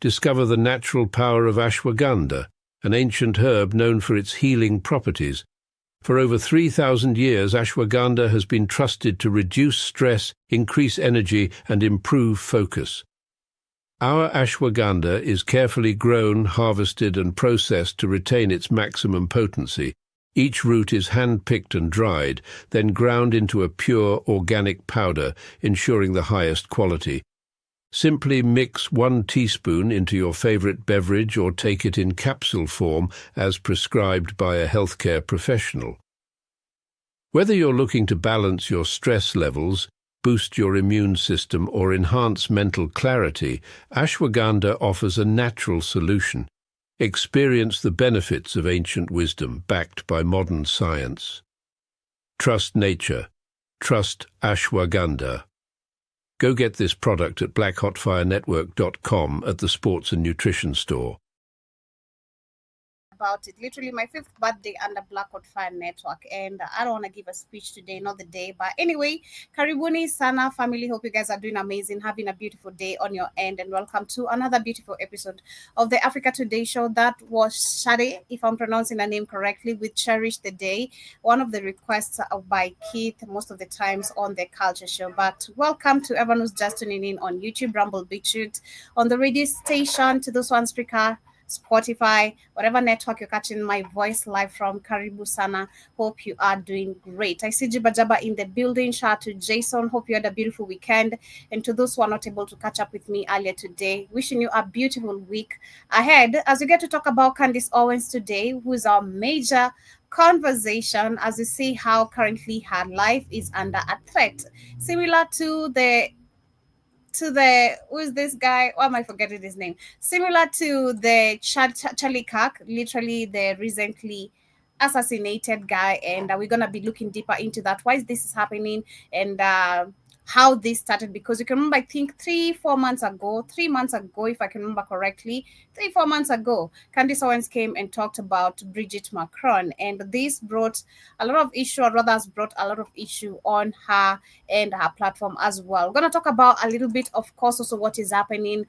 Discover the natural power of ashwagandha, an ancient herb known for its healing properties. For over 3,000 years, ashwagandha has been trusted to reduce stress, increase energy, and improve focus. Our ashwagandha is carefully grown, harvested, and processed to retain its maximum potency. Each root is hand-picked and dried, then ground into a pure organic powder, ensuring the highest quality. Simply mix 1 teaspoon into your favorite beverage or take it in capsule form as prescribed by a healthcare professional. Whether you're looking to balance your stress levels, boost your immune system, or enhance mental clarity, ashwagandha offers a natural solution. Experience the benefits of ancient wisdom backed by modern science. Trust nature. Trust ashwagandha. Go get this product at blackhotfirenetwork.com at the Sports and Nutrition Store. About it, literally my 5th birthday under Black Hot Fire Network, and I don't want to give a speech today, not the day, but anyway, karibuni sana family. Hope you guys are doing amazing, having a beautiful day on your end, and welcome to another beautiful episode of the Africa Today show. That was Shade, if I'm pronouncing the name correctly, with Cherish the Day, one of the requests by Keith most of the times on the culture show. But welcome to everyone who's just tuning in on YouTube, Rumble, BitChute, on the radio station, to those on Spreaker, Spotify, whatever network you're catching my voice live from. Karibu sana. Hope you are doing great. I see Jiba Jaba in the building. Shout out to Jason. Hope you had a beautiful weekend. And to those who are not able to catch up with me earlier today, wishing you a beautiful week ahead as we get to talk about Candace Owens today, who is our major conversation as we see how currently her life is under a threat, similar to the who is this guy? Why am I forgetting his name? Similar to the Charlie Kirk, literally the recently assassinated guy, and we're gonna be looking deeper into that. Why is this happening, and how this started? Because you can remember, I think 3 months ago, if I can remember correctly, 4 months ago, Candace Owens came and talked about Bridget Macron, and this brought a lot of issue, or rather has brought a lot of issue on her and her platform as well. We're going to talk about a little bit, of course, also what is happening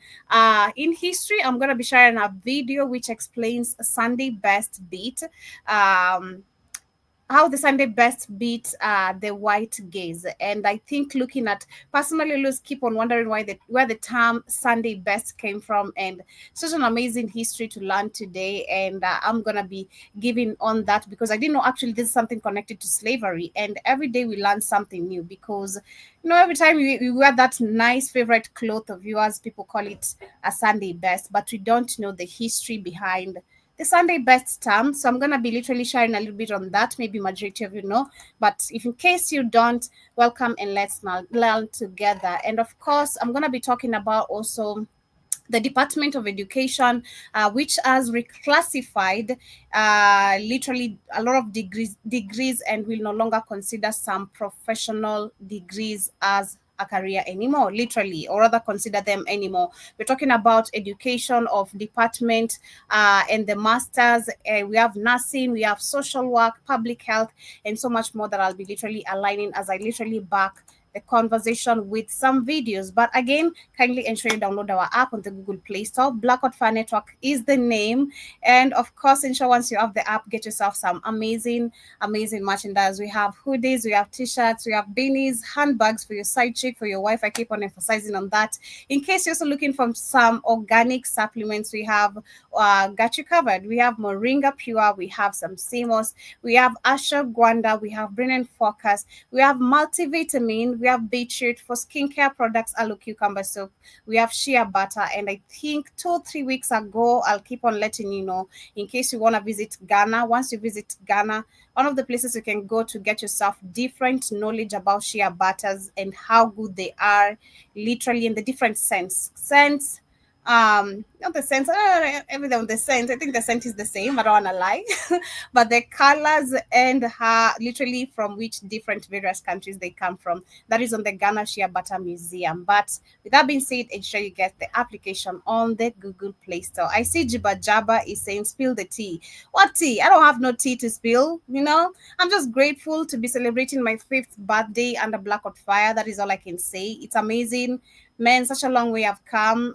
in history. I'm going to be sharing a video which explains Sunday best beat, how the Sunday best beat the white gaze. And I think looking at, personally, let's keep on wondering where the term Sunday best came from, and such an amazing history to learn today. And I'm going to be giving on that because I didn't know actually this is something connected to slavery. And every day we learn something new because, you know, every time we wear that nice favorite cloth of yours, people call it a Sunday best, but we don't know the history behind the Sunday best term. So I'm going to be literally sharing a little bit on that. Maybe majority of you know, but if in case you don't, welcome and let's now learn together. And of course, I'm going to be talking about also the Department of Education, which has reclassified literally a lot of degrees and will no longer consider some professional degrees as a career anymore, literally, or rather consider them anymore. We're talking about education of department and the masters. We have nursing, we have social work, public health, and so much more that I'll be literally aligning as I literally back the conversation with some videos. But again, kindly ensure you download our app on the Google Play Store. Black Hot Fire Network is the name. And of course, ensure once you have the app, get yourself some amazing merchandise. We have hoodies, we have t-shirts, we have beanies, handbags for your side chick, for your wife. I keep on emphasizing on that. In case you're also looking for some organic supplements, we have got you covered. We have Moringa Pure, we have some CMOS, we have ashwagandha, we have brain and focus, we have multivitamin, we have beetroot. For skincare products, aloe cucumber soap, we have shea butter. And I think 2-3 weeks ago, I'll keep on letting you know, in case you want to visit Ghana. Once you visit Ghana, one of the places you can go to get yourself different knowledge about shea butters and how good they are, literally in the different scents, not the scent, everything on the scent. I think the scent is the same, I don't want to lie. But the colors and literally from which different various countries they come from, that is on the Ghana Shea Butter Museum. But with that being said, ensure you get the application on the Google Play Store. I see Jiba Jaba is saying spill the tea. What tea? I don't have no tea to spill, you know. I'm just grateful to be celebrating my 5th birthday under Black Hot Fire. That is all I can say. It's amazing. Man, such a long way I've come.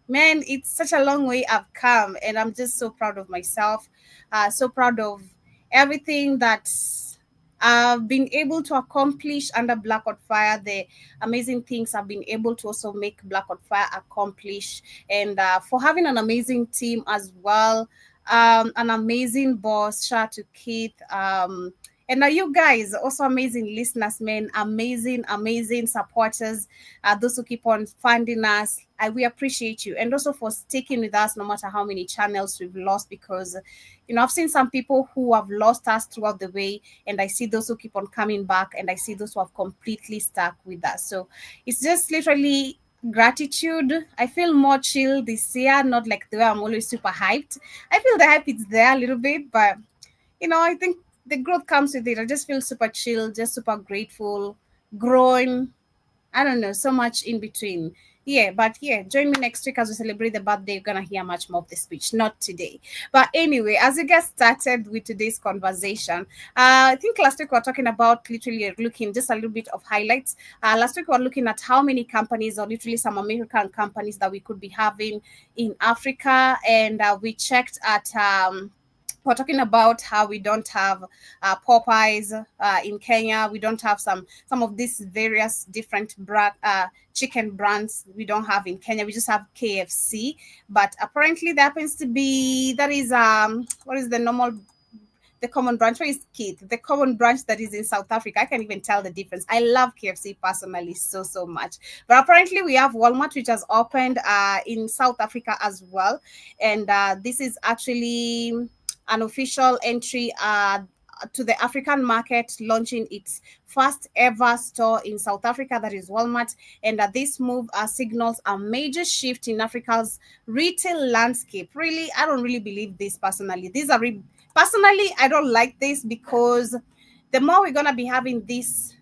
Man, it's such a long way I've come, and I'm just so proud of myself. So proud of everything that I've been able to accomplish under Black on Fire, the amazing things I've been able to also make Black on Fire accomplish, and for having an amazing team as well, an amazing boss. Shout out to Keith. And now you guys, also amazing listeners, man, amazing supporters, those who keep on funding us. We appreciate you, and also for sticking with us no matter how many channels we've lost, because I've seen some people who have lost us throughout the way, and I see those who keep on coming back, and I see those who have completely stuck with us. So it's just literally gratitude. I feel more chill this year, not like the way I'm always super hyped. I feel the hype is there a little bit, but I think the growth comes with it. I just feel super chill, just super grateful, growing. I don't know, so much in between. Yeah, but yeah, join me next week as we celebrate the birthday. You're gonna hear much more of the speech, not today. But anyway, as we get started with today's conversation, I think last week we were talking about literally looking just a little bit of highlights. Last week we were looking at how many companies, or literally some American companies, that we could be having in Africa, and we checked at we're talking about how we don't have Popeyes in Kenya. We don't have some of these various different chicken brands we don't have in Kenya. We just have KFC. But apparently there happens to be, that is what is the common branch? Where is Keith? The common branch that is in South Africa. I can't even tell the difference. I love KFC personally so much. But apparently we have Walmart, which has opened in South Africa as well. And this is actually an official entry to the African market, launching its first ever store in South Africa, that is Walmart. And this move signals a major shift in Africa's retail landscape. Really, I don't really believe this personally. Personally, I don't like this, because the more we're going to be having this,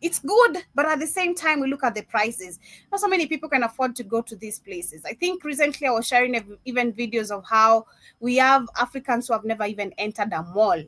it's good, but at the same time, we look at the prices. Not so many people can afford to go to these places. I think recently I was sharing even videos of how we have Africans who have never even entered a mall,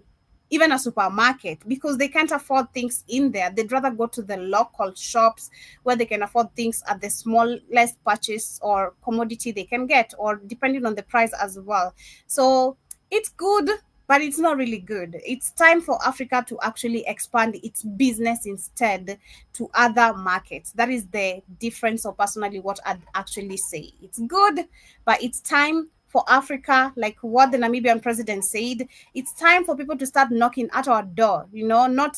even a supermarket, because they can't afford things in there. They'd rather go to the local shops where they can afford things at the smallest purchase or commodity they can get, or depending on the price as well. So it's good, but it's not really good. It's time for Africa to actually expand its business instead to other markets. That is the difference, or personally what I'd actually say. It's good, but it's time for Africa, like what the Namibian president said, it's time for people to start knocking at our door, not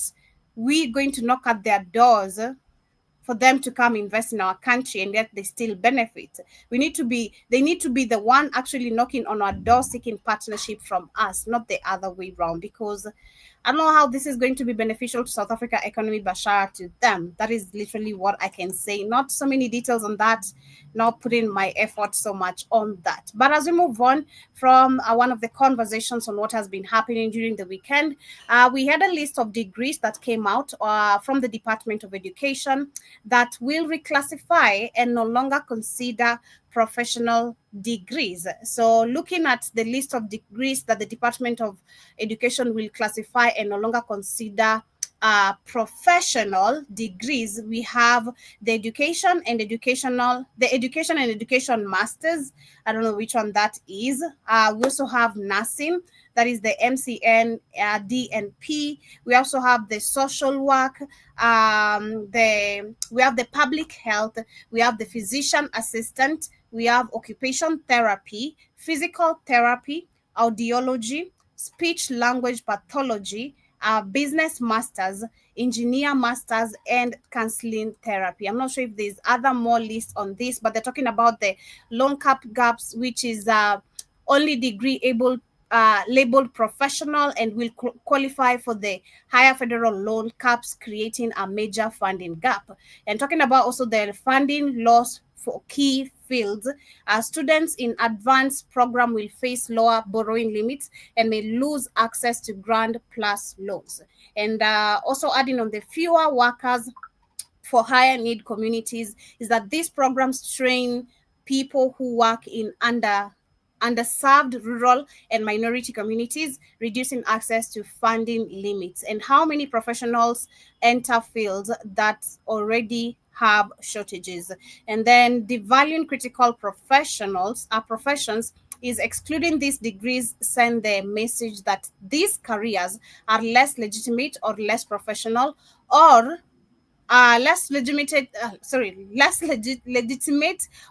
we going to knock at their doors for them to come invest in our country, and yet they still benefit. They need to be the one actually knocking on our door, seeking partnership from us, not the other way around, because I don't know how this is going to be beneficial to South Africa economy, but shout out to them. That is literally what I can say. Not so many details on that, not putting my effort so much on that. But as we move on from one of the conversations on what has been happening during the weekend, we had a list of degrees that came out from the Department of Education that will reclassify and no longer consider professional degrees. So looking at the list of degrees that the Department of Education will classify and no longer consider professional degrees, we have the education and education masters. I don't know which one that is. We also have nursing, that is the MCN, DNP. We also have the social work, we have the public health, we have the physician assistant, we have occupation therapy, physical therapy, audiology, speech language pathology, business masters, engineer masters, and counseling therapy. I'm not sure if there's other more lists on this, but they're talking about the loan cap gaps, which is only degree able labeled professional and will qualify for the higher federal loan caps, creating a major funding gap. And talking about also the funding loss for key fields, students in advanced program will face lower borrowing limits and may lose access to grant plus loans. And also adding on the fewer workers for higher need communities is that these programs train people who work in underserved rural and minority communities, reducing access to funding limits. And how many professionals enter fields that already have shortages. And then devaluing critical professions is excluding these degrees send the message that these careers are less legitimate or less professional, or legitimate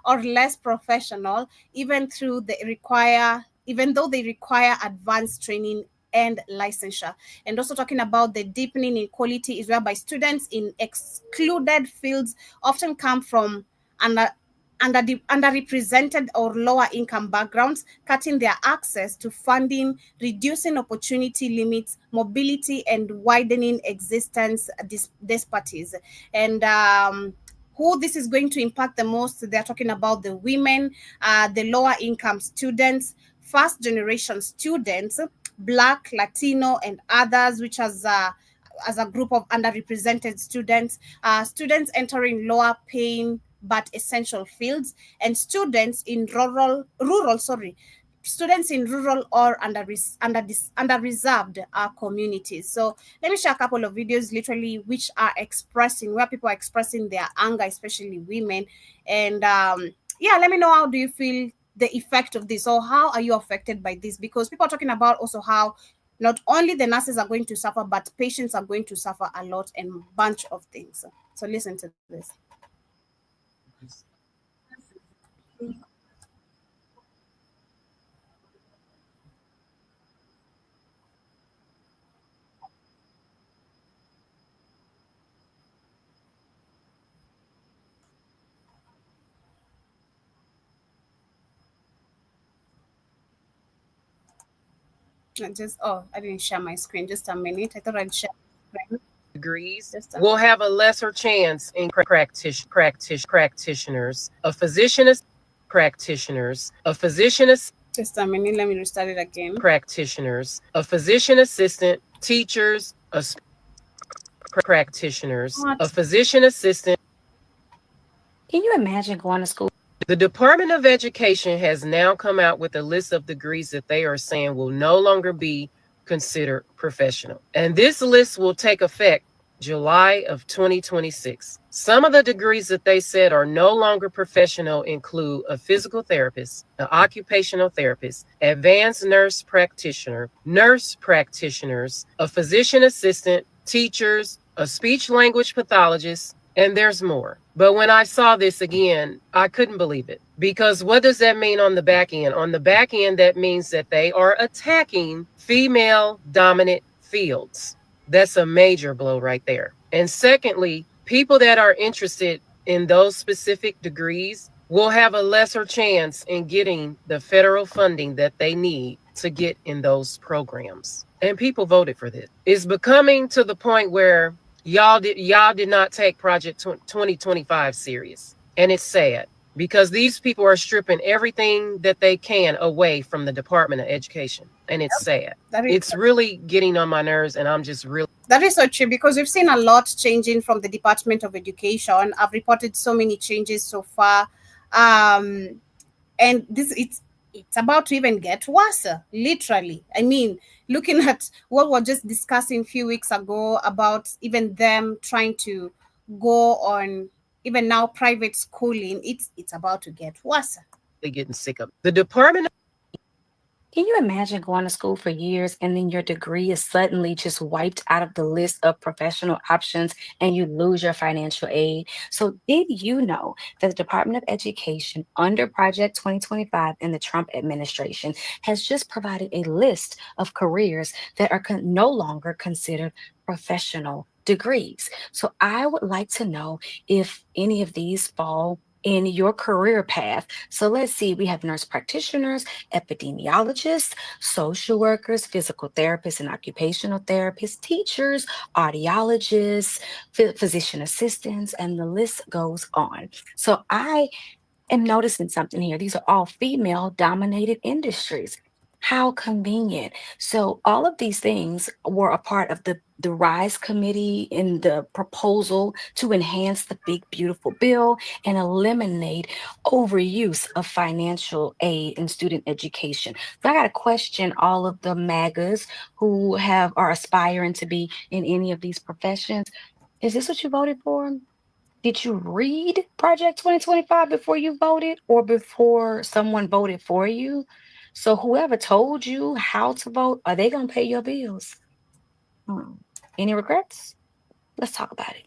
or less professional, even though they require advanced training and licensure. And also talking about the deepening inequality is whereby students in excluded fields often come from under underrepresented or lower income backgrounds, cutting their access to funding, reducing opportunity limits, mobility, and widening existence disparities. And who this is going to impact the most, they're talking about the women, the lower income students, first generation students, Black, Latino, and others, which as a group of underrepresented students, students entering lower paying but essential fields, and students in students in rural or under-reserved communities. So let me share a couple of videos literally which are expressing, where people are expressing their anger, especially women. And yeah, let me know, how do you feel the effect of this, or how are you affected by this? Because people are talking about also how not only the nurses are going to suffer, but patients are going to suffer a lot, and bunch of things. So listen to this. I didn't share my screen. Just a minute. I thought I'd share my screen. Degrees will have a lesser chance in practitioners, a physician practitioners, a physician Just a minute. Let me restart it again. practitioners, a physician assistant, teachers, practitioners, a physician assistant. Can you imagine going to school? The Department of Education has now come out with a list of degrees that they are saying will no longer be considered professional. And this list will take effect July of 2026. Some of the degrees that they said are no longer professional include a physical therapist, an occupational therapist, advanced nurse practitioner, nurse practitioners, a physician assistant, teachers, a speech language pathologist, and there's more. But when I saw this again, I couldn't believe it. Because what does that mean on the back end? On the back end, that means that they are attacking female dominant fields. That's a major blow right there. And secondly, people that are interested in those specific degrees will have a lesser chance in getting the federal funding that they need to get in those programs. And people voted for this. It's becoming to the point where y'all did not take Project 2025 serious. And it's sad because these people are stripping everything that they can away from the Department of Education. And it's sad. It's really getting on my nerves, and I'm just really... That is so true, because we've seen a lot changing from the Department of Education. I've reported so many changes so far. And it's about to even get worse, literally. I mean, looking at what we were just discussing a few weeks ago about even them trying to go on even now private schooling, it's about to get worse. They're getting sick of it. The Department of... Can you imagine going to school for years and then your degree is suddenly just wiped out of the list of professional options and you lose your financial aid? So, did you know that the Department of Education, under Project 2025 and the Trump administration, has just provided a list of careers that are no longer considered professional degrees? So, I would like to know if any of these fall in your career path. So let's see, we have nurse practitioners, epidemiologists, social workers, physical therapists and occupational therapists, teachers, audiologists, physician assistants, and the list goes on. So I am noticing something here. These are all female dominated industries. How convenient. So all of these things were a part of the RISE committee in the proposal to enhance the big beautiful bill and eliminate overuse of financial aid in student education. So I got to question all of the MAGAs who are aspiring to be in any of these professions. Is this what you voted for? Did you read Project 2025 before you voted or before someone voted for you? So whoever told you how to vote, are they going to pay your bills? Hmm. Any regrets? Let's talk about it.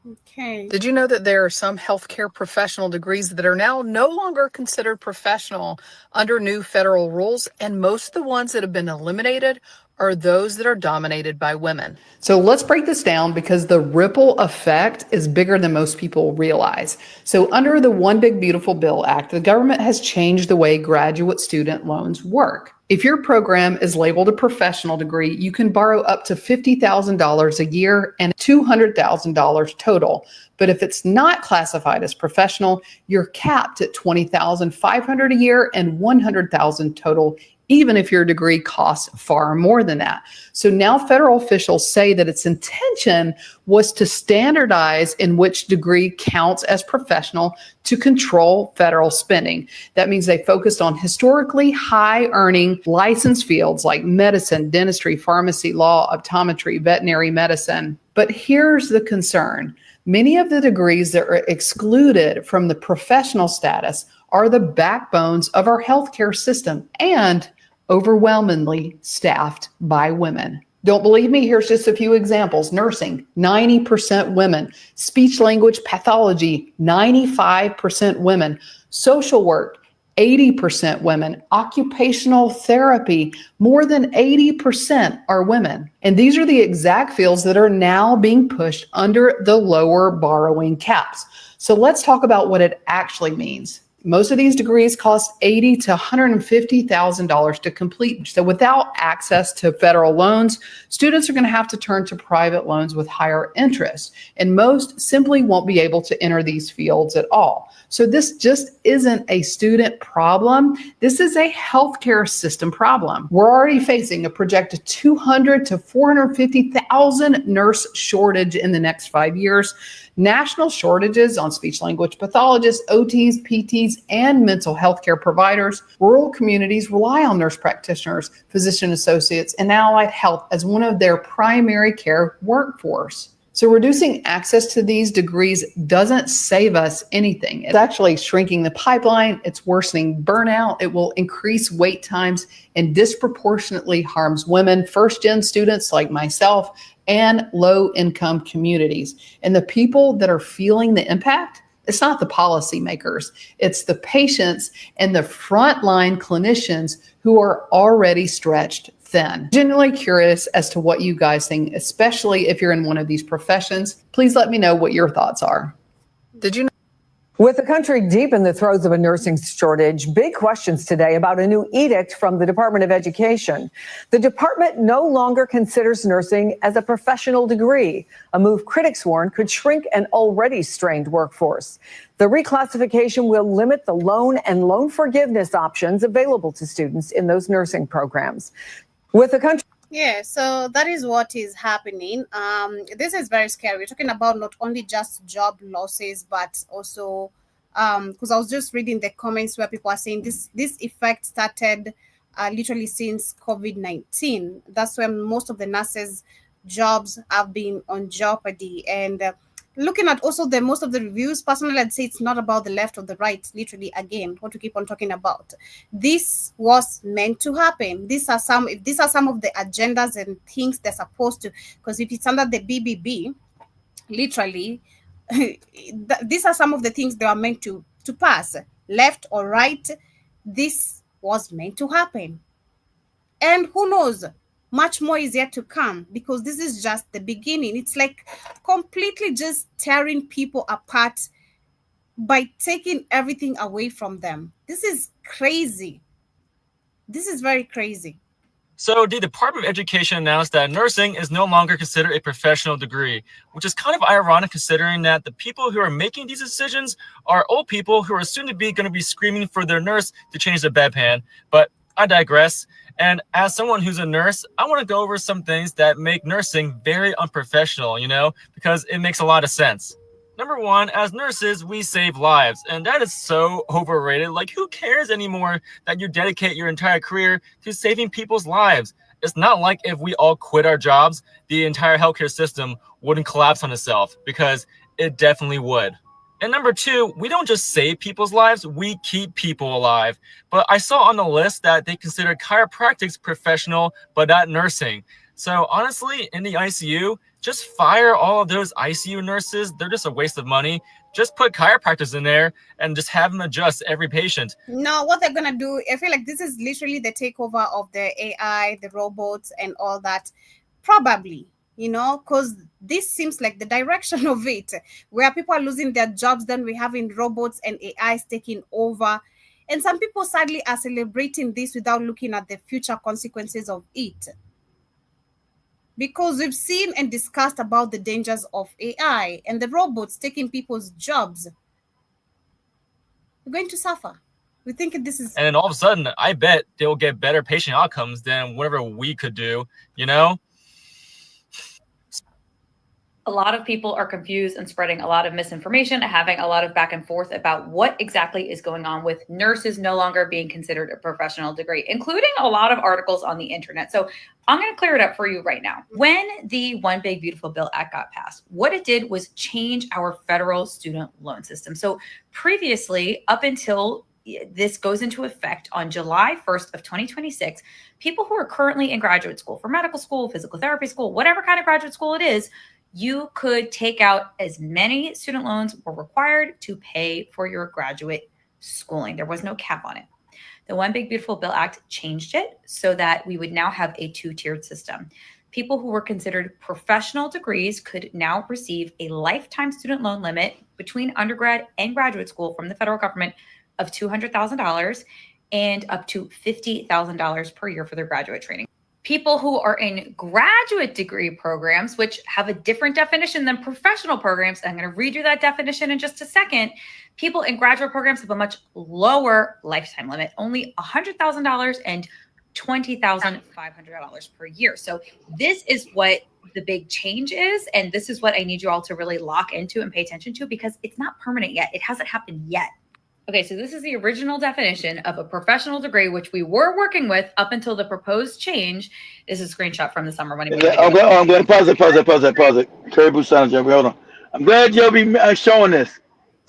Okay. Did you know that there are some healthcare professional degrees that are now no longer considered professional under new federal rules? And most of the ones that have been eliminated are those that are dominated by women. So let's break this down because the ripple effect is bigger than most people realize. So under the One Big Beautiful Bill Act, the government has changed the way graduate student loans work. If your program is labeled a professional degree, you can borrow up to $50,000 a year and $200,000 total. But if it's not classified as professional, you're capped at $20,500 a year and $100,000 total, even if your degree costs far more than that. So now federal officials say that its intention was to standardize in which degree counts as professional to control federal spending. That means they focused on historically high earning licensed fields like medicine, dentistry, pharmacy, law, optometry, veterinary medicine. But here's the concern. Many of the degrees that are excluded from the professional status are the backbones of our healthcare system and overwhelmingly staffed by women. Don't believe me? Here's just a few examples. Nursing, 90% women. Speech language pathology, 95% women. Social work, 80% women. Occupational therapy, more than 80% are women. And these are the exact fields that are now being pushed under the lower borrowing caps. So let's talk about what it actually means. Most of these degrees cost $80,000 to $150,000 to complete. So without access to federal loans, students are going to have to turn to private loans with higher interest. And most simply won't be able to enter these fields at all. So this just isn't a student problem. This is a healthcare system problem. We're already facing a projected 200 to 450,000 nurse shortage in the next 5 years. National shortages on speech language pathologists, OTs, PTs, and mental health care providers. Rural communities rely on nurse practitioners, physician associates, and allied health as one of their primary care workforce. So reducing access to these degrees doesn't save us anything. It's actually shrinking the pipeline. It's worsening burnout. It will increase wait times and disproportionately harms women, first-gen students like myself, and low-income communities. And the people that are feeling the impact, it's not the policymakers, it's the patients and the frontline clinicians who are already stretched thin. Genuinely curious as to what you guys think, especially if you're in one of these professions. Please let me know what your thoughts are. Did you know? With the country deep in the throes of a nursing shortage, big questions today about a new edict from the Department of Education. The department no longer considers nursing as a professional degree, a move critics warn could shrink an already strained workforce. The reclassification will limit the loan and loan forgiveness options available to students in those nursing programs. With the country. Yeah, so that is what is happening. This is very scary. We're talking about not only just job losses, but also because I was just reading the comments where people are saying this effect started literally since COVID-19. That's when most of the nurses' jobs have been on jeopardy. And looking at also the most of the reviews, personally, I'd say it's not about the left or the right. Literally, again, what to keep on talking about. This was meant to happen. These are some of the agendas and things they're supposed to. Because if it's under the BBB, literally, these are some of the things they are meant to pass. Left or right, this was meant to happen. And who knows? Much more is yet to come because this is just the beginning. It's like completely just tearing people apart by taking everything away from them. This is crazy. This is very crazy. So the Department of Education announced that nursing is no longer considered a professional degree, which is kind of ironic considering that the people who are making these decisions are old people who are soon to be going to be screaming for their nurse to change the bedpan. But I digress. And as someone who's a nurse, I want to go over some things that make nursing very unprofessional, because it makes a lot of sense. Number one, as nurses, we save lives, and that is so overrated. Like, who cares anymore that you dedicate your entire career to saving people's lives? It's not like if we all quit our jobs, the entire healthcare system wouldn't collapse on itself, because it definitely would. And number two, we don't just save people's lives, we keep people alive. But I saw on the list that they consider chiropractics professional, but not nursing. So honestly, in the ICU, just fire all of those ICU nurses. They're just a waste of money. Just put chiropractors in there and just have them adjust every patient. No, what they're going to do, I feel like this is literally the takeover of the AI, the robots, and all that. Probably, because this seems like the direction of it, where people are losing their jobs, then we're having robots and AIs taking over. And some people sadly are celebrating this without looking at the future consequences of it. Because we've seen and discussed about the dangers of AI and the robots taking people's jobs. We're going to suffer. We think this is... And then all of a sudden, I bet they'll get better patient outcomes than whatever we could do, A lot of people are confused and spreading a lot of misinformation and having a lot of back and forth about what exactly is going on with nurses no longer being considered a professional degree, including a lot of articles on the internet. So I'm going to clear it up for you right now. When the One Big Beautiful Bill Act got passed, what it did was change our federal student loan system. So previously, up until this goes into effect on July 1st of 2026, people who are currently in graduate school, for medical school, physical therapy school, whatever kind of graduate school it is, you could take out as many student loans were required to pay for your graduate schooling. There was no cap on it. The One Big Beautiful Bill Act changed it so that we would now have a two-tiered system. People who were considered professional degrees could now receive a lifetime student loan limit between undergrad and graduate school from the federal government of $200,000 and up to $50,000 per year for their graduate training. People who are in graduate degree programs, which have a different definition than professional programs, I'm going to read you that definition in just a second. People in graduate programs have a much lower lifetime limit, only $100,000 and $20,500 per year. So this is what the big change is. And this is what I need you all to really lock into and pay attention to, because it's not permanent yet. It hasn't happened yet. Okay, so this is the original definition of a professional degree, which we were working with up until the proposed change. This is a screenshot from the summer when I'm glad. Pause it. Terry Busan, hold on. I'm glad you'll be showing this.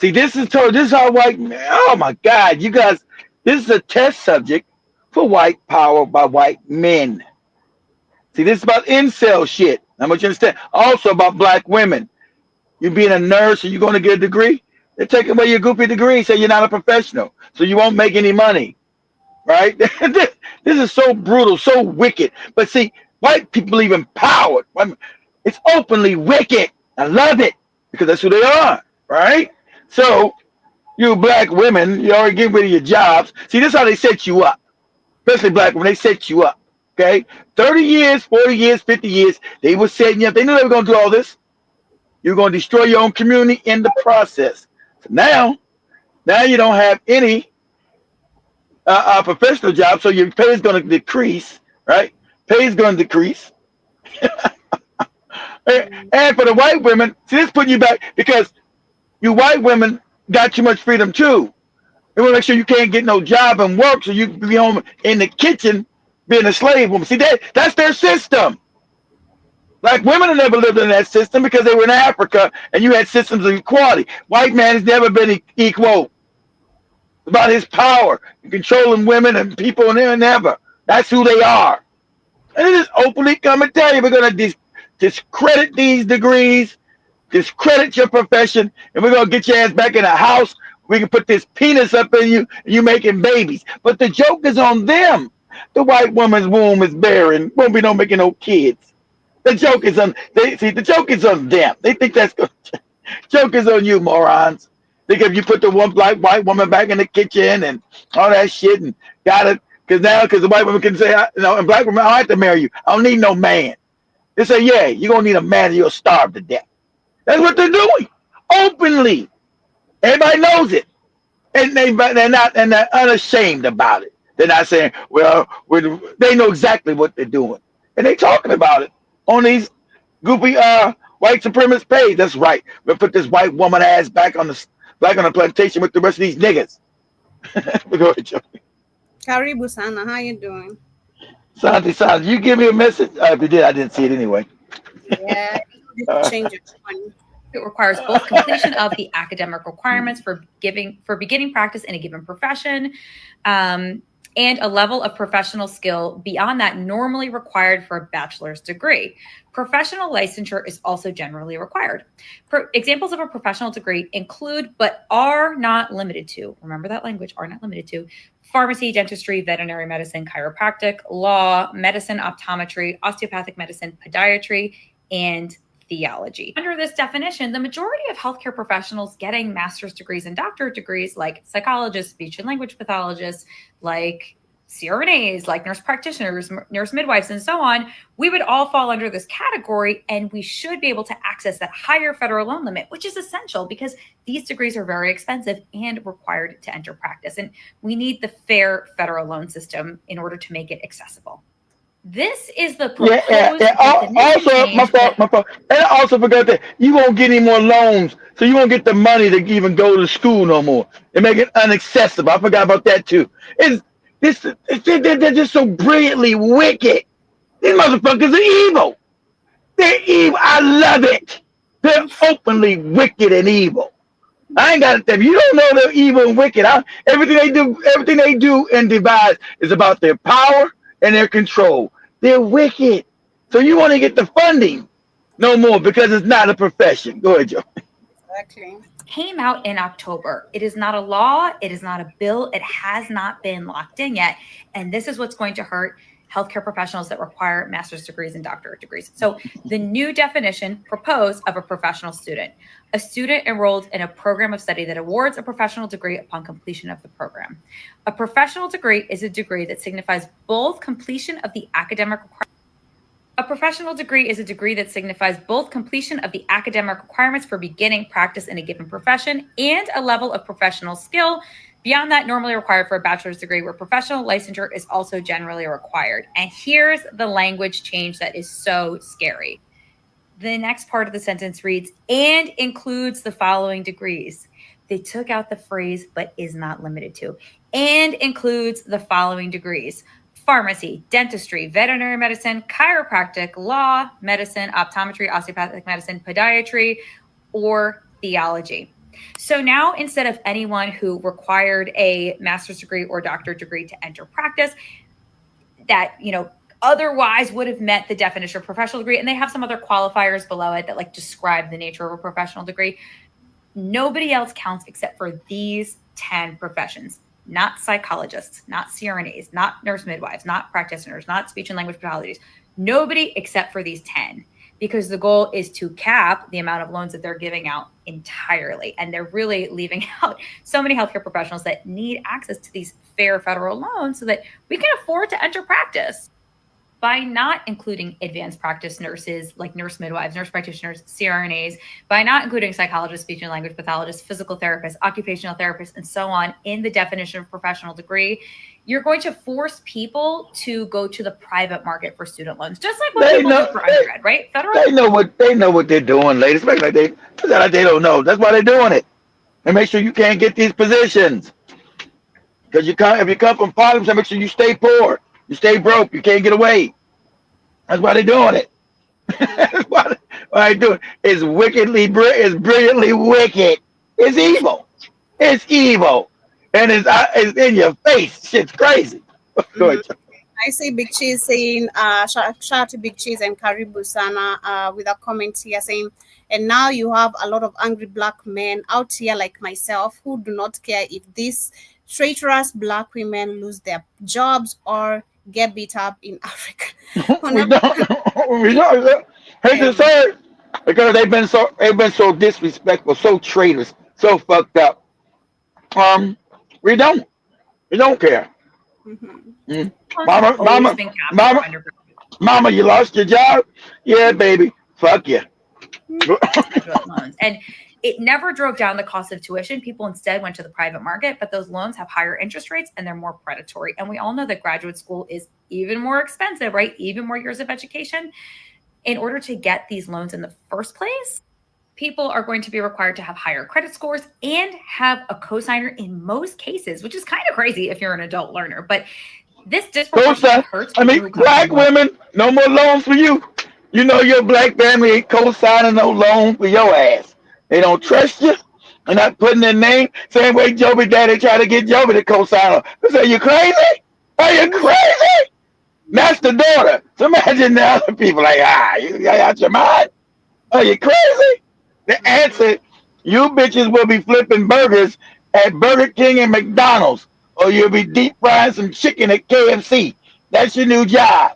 See, this is how white. Oh my God, you guys! This is a test subject for white power by white men. See, this is about incel shit. I want you to understand. Also about black women. You being a nurse and you're going to get a degree. They're taking away your goofy degree, say you're not a professional, so you won't make any money, right? This is so brutal, so wicked. But see, white people believe in power. It's openly wicked. I love it because that's who they are, right? So you black women, you already getting rid of your jobs. See, this is how they set you up, especially black women. They set you up, okay? 30 years, 40 years, 50 years, they were setting you up. They knew they were going to do all this. You're going to destroy your own community in the process. Now you don't have any professional job, so your pay is going to decrease, right? Pay is going to decrease. And for the white women, see, this putting you back because you white women got too much freedom too. They want to make sure you can't get no job and work, so you can be home in the kitchen being a slave woman. See, that's their system. Black women have never lived in that system because they were in Africa and you had systems of equality. White man has never been equal. It's about his power, controlling women and people and there and ever. That's who they are. And they just openly come and tell you, we're going to discredit these degrees, discredit your profession, and we're going to get your ass back in a house. We can put this penis up in you and you making babies. But the joke is on them. The white woman's womb is barren. Won't be no making no kids. The joke is on the joke is on them. They think that's good. Joke is on you, morons. Think if you put the one black white woman back in the kitchen and all that shit and got it, because the white woman can say, and black women, I don't have to marry you. I don't need no man. They say, yeah, you're gonna need a man or you'll starve to death. That's what they're doing. Openly. Everybody knows it. And they're unashamed about it. They're not saying, well, they know exactly what they're doing. And they're talking about it on these goofy white supremacist page. That's right. We'll put this white woman ass back on the plantation with the rest of these niggas. Go ahead, Joey. Karibu Sana, how you doing? Santi, you give me a message? If you did, I didn't see it anyway. Yeah, Change it. It requires both completion of the academic requirements for beginning practice in a given profession, and a level of professional skill beyond that normally required for a bachelor's degree. Professional licensure is also generally required. Examples of a professional degree include, but are not limited to, remember that language, are not limited to, pharmacy, dentistry, veterinary medicine, chiropractic, law, medicine, optometry, osteopathic medicine, podiatry, and theology. Under this definition, the majority of healthcare professionals getting master's degrees and doctorate degrees, like psychologists, speech and language pathologists, like CRNAs, like nurse practitioners, nurse midwives, and so on, we would all fall under this category, and we should be able to access that higher federal loan limit, which is essential because these degrees are very expensive and required to enter practice. And we need the fair federal loan system in order to make it accessible. This is the proposed Also, my fault. And I also forgot that you won't get any more loans, so you won't get the money to even go to school no more. They make it inaccessible. I forgot about that too. They're just so brilliantly wicked. These motherfuckers are evil. They're evil. I love it. They're openly wicked and evil. I ain't got it. If you don't know they're evil and wicked, everything they do and devise is about their power and their control. They're wicked. So you want to get the funding no more because it's not a profession. Go ahead, Joe. Exactly. Came out in October. It is not a law. It is not a bill. It has not been locked in yet. And this is what's going to hurt healthcare professionals that require master's degrees and doctorate degrees. So the new definition proposed of a professional student: a student enrolled in a program of study that awards a professional degree upon completion of the program. A professional degree is a degree that signifies both completion of the academic requirements. A professional degree is a degree that signifies both completion of the academic requirements for beginning practice in a given profession and a level of professional skill beyond that normally required for a bachelor's degree, where professional licensure is also generally required. And here's the language change that is so scary. The next part of the sentence reads, and includes the following degrees. They took out the phrase, but is not limited to, and includes the following degrees: pharmacy, dentistry, veterinary medicine, chiropractic, law, medicine, optometry, osteopathic medicine, podiatry, or theology. So now, instead of anyone who required a master's degree or doctorate degree to enter practice, that, otherwise would have met the definition of professional degree, and they have some other qualifiers below it that describe the nature of a professional degree, nobody else counts except for these 10 professions. Not psychologists, not CRNAs, not nurse midwives, not practitioners, not speech and language pathologists. Nobody except for these 10, because the goal is to cap the amount of loans that they're giving out entirely. And they're really leaving out so many healthcare professionals that need access to these fair federal loans so that we can afford to enter practice. By not including advanced practice nurses like nurse midwives, nurse practitioners, CRNAs, by not including psychologists, speech and language pathologists, physical therapists, occupational therapists, and so on in the definition of professional degree, you're going to force people to go to the private market for student loans, just like what people do for undergrad, right? Federal. They know what they're doing, ladies. It's like they don't know. That's why they're doing it. And make sure you can't get these positions. Because if you come from problems, make sure you stay poor. You stay broke. You can't get away. That's why they're doing it. That's why they do it. It's brilliantly wicked. It's evil. It's evil. And it's in your face. Shit's crazy. Go ahead. I see Big Cheese saying, shout out to Big Cheese and Karibu Sana with a comment here saying, and now you have a lot of angry black men out here like myself who do not care if these traitorous black women lose their jobs or get beat up in Africa. we don't. Hate to say it, because they've been so disrespectful, so traitors, so fucked up. We don't care. Mm-hmm. Mama, you lost your job? Yeah, baby. Fuck you. And it never drove down the cost of tuition. People instead went to the private market, but those loans have higher interest rates and they're more predatory. And we all know that graduate school is even more expensive, right? Even more years of education. In order to get these loans in the first place, people are going to be required to have higher credit scores and have a cosigner in most cases, which is kind of crazy if you're an adult learner. But this disproportionately hurts. Black women, no more loans for you. You know your black family ain't co-signing no loan for your ass. They don't trust you. They're not putting their name. Same way Joby daddy tried to get Joby to co-sign on. I say, you crazy? Are you crazy? That's the daughter. So imagine the other people like, you out your mind? Are you crazy? The answer, you bitches will be flipping burgers at Burger King and McDonald's, or you'll be deep frying some chicken at KFC. That's your new job.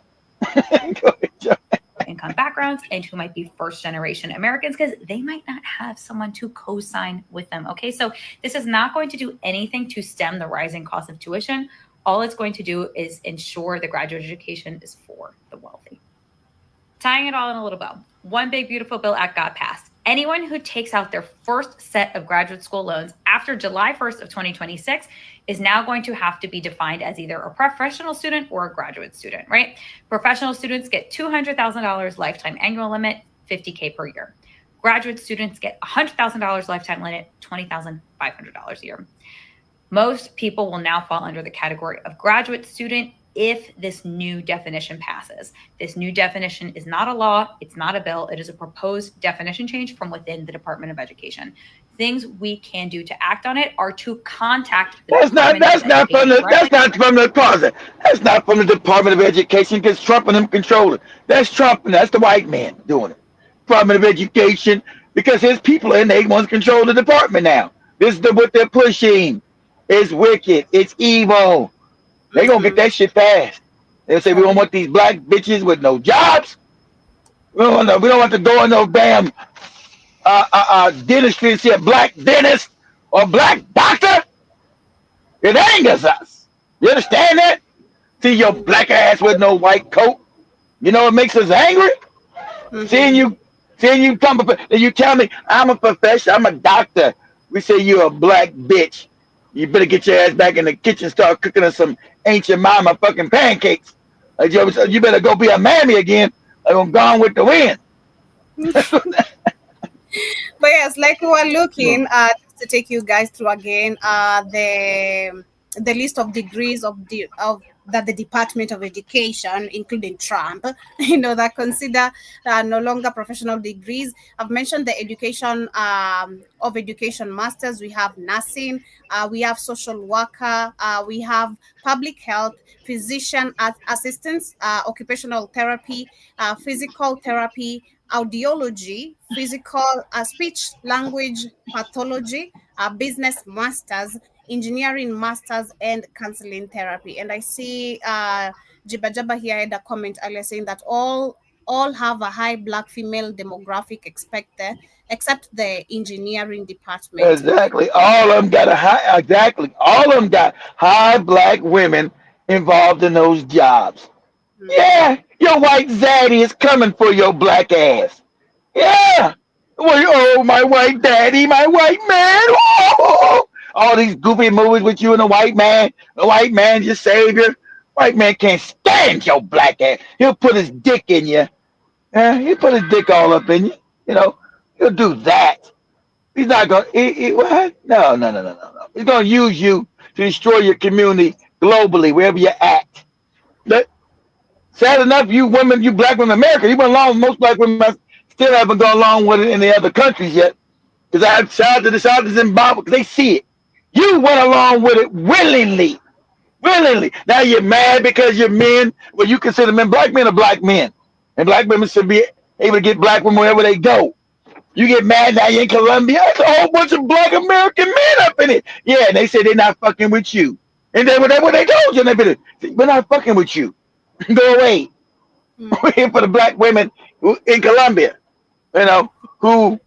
Go ahead, Joe. Income backgrounds and who might be first generation Americans because they might not have someone to co-sign with them. Okay, so this is not going to do anything to stem the rising cost of tuition. All it's going to do is ensure the graduate education is for the wealthy. Tying it all in a little bow, one big beautiful bill act got passed. Anyone who takes out their first set of graduate school loans after July 1st of 2026 is now going to have to be defined as either a professional student or a graduate student, right? Professional students get $200,000 lifetime annual limit, $50K per year. Graduate students get $100,000 lifetime limit, $20,500 a year. Most people will now fall under the category of graduate student if this new definition passes. This new definition is not a law, it's not a bill, it is a proposed definition change from within the Department of Education. Things we can do to act on it are to contact the That's not from the closet. That's not from the Department of Education because Trump and them control it. That's Trump and that's the white man doing it. Department of Education, because his people and they want to control the department now. This is what they're pushing. It's wicked. It's evil. They gonna get that shit fast. They'll say we don't want these black bitches with no jobs. We don't want to go in no damn dentistry and see a black dentist or black doctor. It angers us. You understand that? See your black ass with no white coat. You know what makes us angry? Seeing you come and you tell me I'm a professional, I'm a doctor. We say you're a black bitch. You better get your ass back in the kitchen, start cooking us some ancient mama fucking pancakes. You better go be a mammy again. I'm gone with the wind. But yes, like we were looking to take you guys through again the list of degrees that the Department of Education, including Trump, that consider no longer professional degrees. I've mentioned the education of education masters. We have nursing, we have social worker, we have public health, physician assistants, occupational therapy, physical therapy, audiology, physical speech language pathology, business masters, engineering masters, and counseling therapy. And I see Jiba Jaba here had a comment earlier saying that all have a high black female demographic expected, except the engineering department. Exactly. All of them got all of them got high black women involved in those jobs. Yeah, your white zaddy is coming for your black ass. Yeah. Oh, my white daddy, my white man. Oh, all these goofy movies with you and the white man. The white man's your savior. White man can't stand your black ass. He'll put his dick in you. He'll put his dick all up in you. He'll do that. He's not going to, what? No. He's going to use you to destroy your community globally, wherever you're at. Sad enough, you black women in America, you went along with most black women still haven't gone along with it in the other countries yet. Because I've tried to decide to Zimbabwe because they see it. You went along with it willingly. Now you're mad because you're men. Well, you consider black men are black men. And black women should be able to get black women wherever they go. You get mad now you're in Colombia. There's a whole bunch of black American men up in it. Yeah, and they say they're not fucking with you. And then what they told you, we're not fucking with you. Go away. We're here for the black women in Colombia, who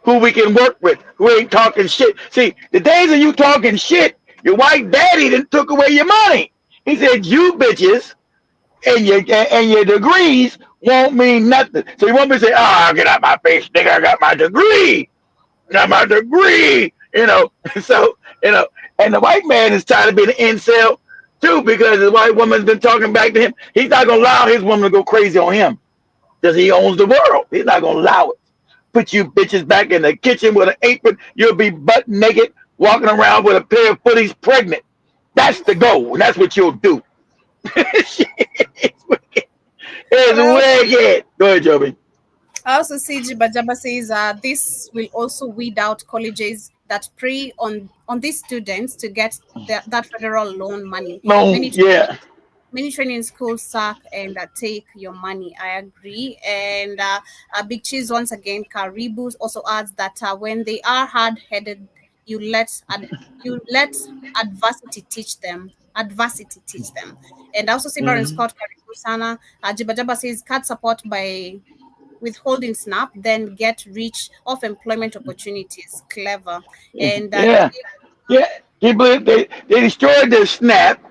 we can work with, who ain't talking shit. See, the days of you talking shit, your white daddy done took away your money. He said, you bitches and your degrees won't mean nothing. So you want me to say, get out my face, nigga, I got my degree. So, and the white man is trying to be an incel too, because the white woman's been talking back to him. He's not going to allow his woman to go crazy on him because he owns the world. He's not going to allow it. Put you bitches back in the kitchen with an apron. You'll be butt naked, walking around with a pair of footies pregnant. That's the goal, and that's what you'll do. It's wicked. Go ahead, Joby. I also see Jibba says this will also weed out colleges that prey on these students to get that federal loan money. Many training schools suck and take your money. I agree. And Big Cheese once again, Caribou also adds that when they are hard-headed, you let adversity teach them. Adversity teach them. And I also see Baron Scott Caribou Sana. Jibba says cut support by withholding SNAP, then get rich off employment opportunities. Clever. And Can you believe they destroyed their SNAP?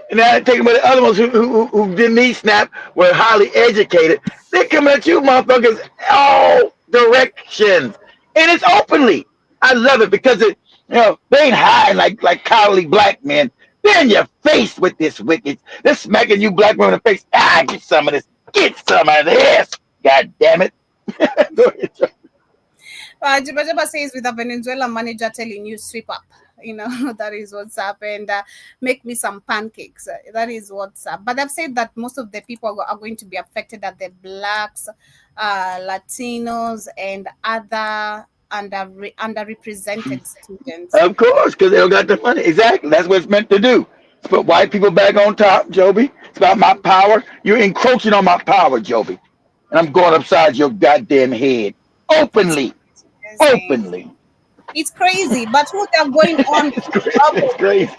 And now they're taking about the other ones who didn't need SNAP, were highly educated. They're coming at you, motherfuckers, all directions, and it's openly. I love it because they ain't hiding like cowardly black men. They're in your face with this wicked. They're smacking you black women in the face. Get some of this. Get some of this. God damn it. Go ahead, John. Jibba says with a Venezuelan manager telling you sweep up. That is what's up, and make me some pancakes. That is what's up. But I've said that most of the people are going to be affected are the blacks, Latinos, and other underrepresented students. Of course, because they don't got the money. Exactly. That's what it's meant to do. It's put white people back on top, Joby. It's about my power. You're encroaching on my power, Joby. And I'm going upside your goddamn head. Openly. It's crazy, but what are going on? It's crazy.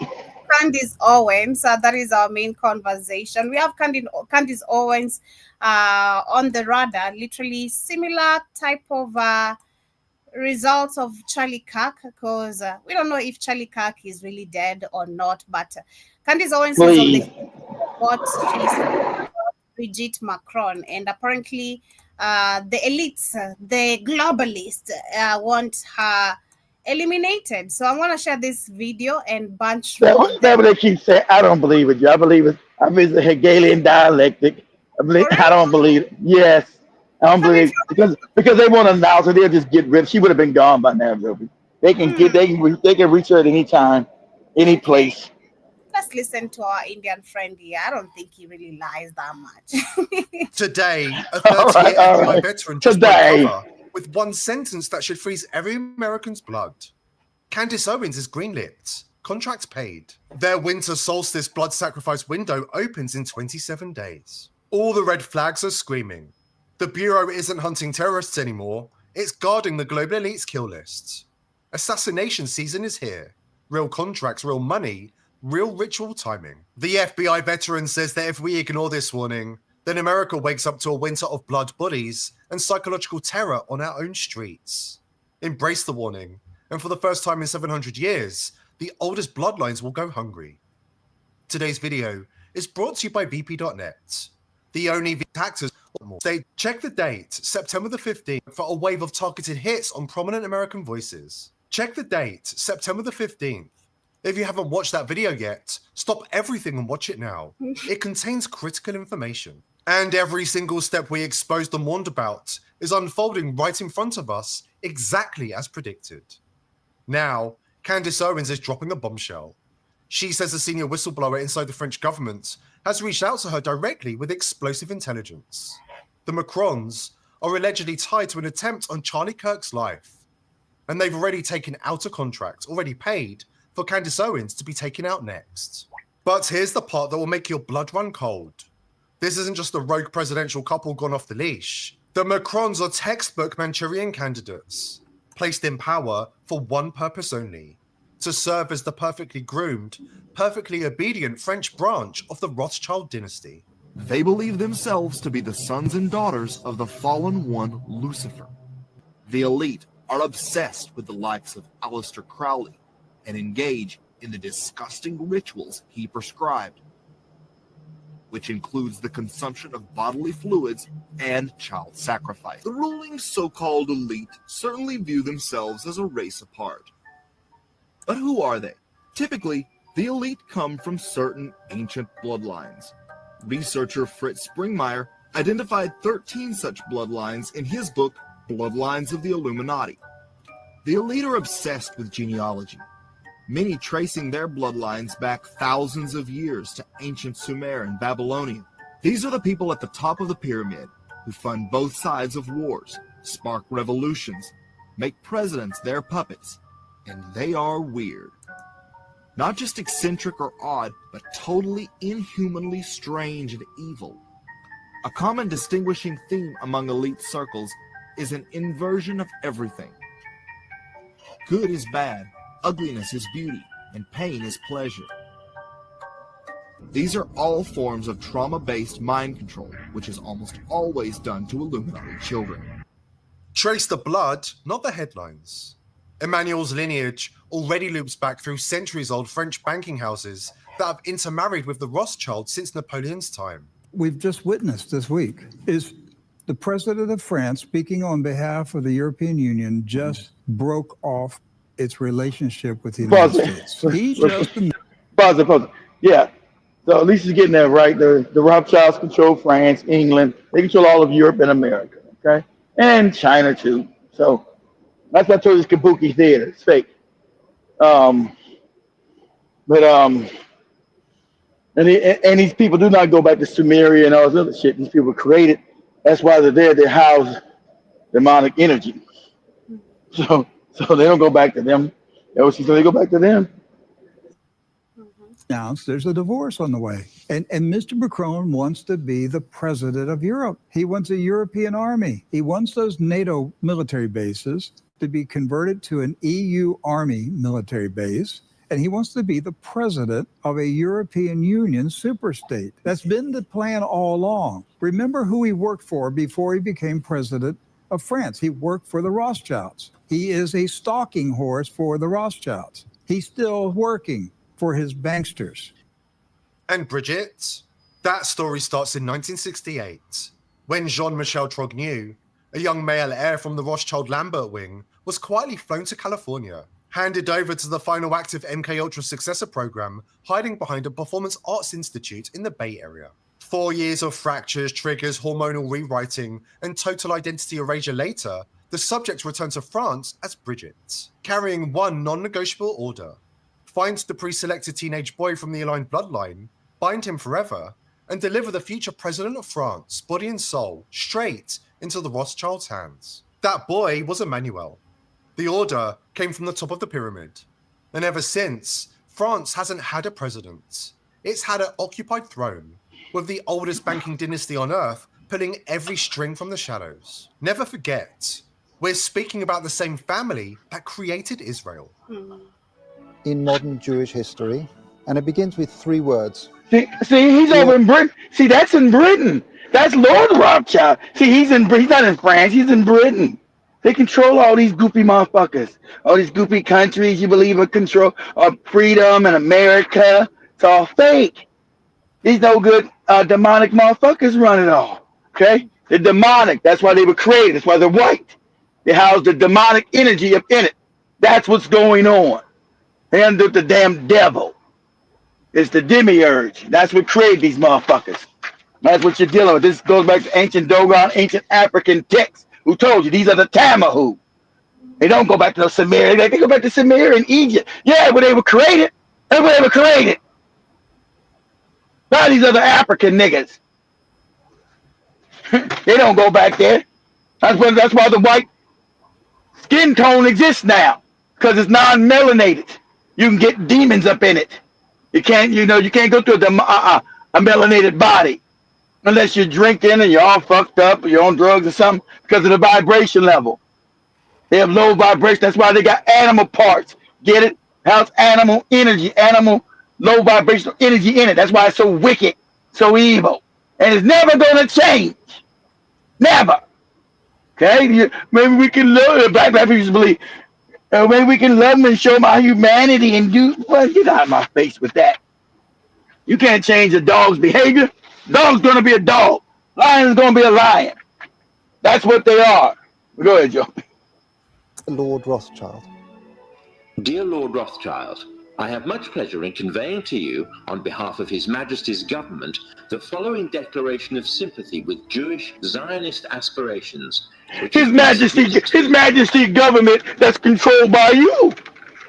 Candace Owens, that is our main conversation. We have Candace Owens on the radar, literally similar type of results of Charlie Kirk, because we don't know if Charlie Kirk is really dead or not, but Candace Owens is on the what Bridget Macron, and apparently the elites, the globalists want her eliminated. So I want to share this video and bunch. That's what they keep saying. I don't believe it. I believe it. I mean, it's a Hegelian dialectic. I don't believe it. Yes, I don't believe it because they want to announce her. They'll just get rid. She would have been gone by now, Ruby. They can reach her at any time, any place. Let's listen to our Indian friend here. I don't think he really lies that much. Today, a 30-year FBI veteran just went cover with one sentence that should freeze every American's blood. Candace Owens is greenlit. Contract paid. Their winter solstice blood sacrifice window opens in 27 days. All the red flags are screaming. The Bureau isn't hunting terrorists anymore. It's guarding the global elite's kill lists. Assassination season is here. Real contracts, real money, real ritual timing. The FBI veteran says that if we ignore this warning, then America wakes up to a winter of blood bodies and psychological terror on our own streets. Embrace the warning, and for the first time in 700 years, the oldest bloodlines will go hungry. Today's video is brought to you by VP.net. The only taxes say check the date, September the 15th, for a wave of targeted hits on prominent American voices. Check the date, September the 15th. If you haven't watched that video yet, stop everything and watch it now. It contains critical information. And every single step we exposed and warned about is unfolding right in front of us, exactly as predicted. Now, Candace Owens is dropping a bombshell. She says a senior whistleblower inside the French government has reached out to her directly with explosive intelligence. The Macrons are allegedly tied to an attempt on Charlie Kirk's life. And they've already taken out a contract, already paid, for Candace Owens to be taken out next. But here's the part that will make your blood run cold. This isn't just a rogue presidential couple gone off the leash. The Macrons are textbook Manchurian candidates, placed in power for one purpose only, to serve as the perfectly groomed, perfectly obedient French branch of the Rothschild dynasty. They believe themselves to be the sons and daughters of the fallen one, Lucifer. The elite are obsessed with the likes of Aleister Crowley and engage in the disgusting rituals he prescribed, which includes the consumption of bodily fluids and child sacrifice. The ruling so-called elite certainly view themselves as a race apart. But who are they? Typically, the elite come from certain ancient bloodlines. Researcher Fritz Springmeier identified 13 such bloodlines in his book, Bloodlines of the Illuminati. The elite are obsessed with genealogy, many tracing their bloodlines back thousands of years to ancient Sumer and Babylonia. These are the people at the top of the pyramid who fund both sides of wars, spark revolutions, make presidents their puppets, and they are weird. Not just eccentric or odd, but totally inhumanly strange and evil. A common distinguishing theme among elite circles is an inversion of everything. Good is bad, ugliness is beauty, and pain is pleasure. These are all forms of trauma-based mind control, which is almost always done to Illuminati children. Trace the blood, not the headlines. Emmanuel's lineage already loops back through centuries-old French banking houses that have intermarried with the Rothschilds since Napoleon's time. We've just witnessed this week is the president of France, speaking on behalf of the European Union, just broke off its relationship with the United States. He just... Pause. Yeah. So at least he's getting that right. The Rothschilds control France, England. They control all of Europe and America, okay? And China, too. So that's why I told you it's kabuki theater. It's fake. And these people do not go back to Sumeria and all this other shit. These people were created. That's why they're there. They house demonic energy. So they don't go back to them. So they go back to them. Now there's a divorce on the way. And Mr. Macron wants to be the president of Europe. He wants a European army. He wants those NATO military bases to be converted to an EU army military base. And he wants to be the president of a European Union superstate. That's been the plan all along. Remember who he worked for before he became president of France. He worked for the Rothschilds. He is a stalking horse for the Rothschilds. He's still working for his banksters. And Bridget, that story starts in 1968, when Jean-Michel Trogneux, a young male heir from the Rothschild Lambert wing, was quietly flown to California, handed over to the final active MKUltra successor program, hiding behind a performance arts institute in the Bay Area. 4 years of fractures, triggers, hormonal rewriting, and total identity erasure later, the subject returned to France as Bridget, carrying one non-negotiable order: find the pre-selected teenage boy from the aligned bloodline, bind him forever, and deliver the future president of France, body and soul, straight into the Rothschilds' hands. That boy was Emmanuel. The order came from the top of the pyramid. And ever since, France hasn't had a president. It's had an occupied throne, with the oldest banking dynasty on earth pulling every string from the shadows. Never forget, we're speaking about the same family that created Israel. In modern Jewish history, and it begins with 3 words. See, he's over in Britain. See, that's in Britain. That's Lord Rothschild. See, he's not in France. He's in Britain. They control all these goopy motherfuckers. All these goopy countries you believe in control of freedom and America. It's all fake. These no good demonic motherfuckers run it all. Okay? They're demonic. That's why they were created. That's why they're white. They house the demonic energy up in it. That's what's going on. They under the damn devil. It's the demiurge. That's what created these motherfuckers. That's what you're dealing with. This goes back to ancient Dogon, ancient African texts. Who told you these are the Tamahu? They don't go back to the Sumeria. They go back to Sumeria and Egypt. Yeah, where they were created. That's where they were created. By these other African niggas. They don't go back there. That's why the white skin tone exists now. Because it's non-melanated. You can get demons up in it. You can't go to a melanated body unless you're drinking and you're all fucked up or you're on drugs or something because of the vibration level. They have low vibration. That's why they got animal parts. Get it? How's animal energy, animal low vibrational energy in it. That's why it's so wicked, so evil. And it's never going to change. Never. Okay? Maybe we can love black people used to believe. Maybe we can love them and show them our humanity and do, well, get out of my face with that. You can't change a dog's behavior. Dog's going to be a dog. Lion's going to be a lion. That's what they are. Go ahead, Joe. Lord Rothschild. Dear Lord Rothschild, I have much pleasure in conveying to you, on behalf of His Majesty's government, the following declaration of sympathy with Jewish Zionist aspirations. His Majesty government that's controlled by you.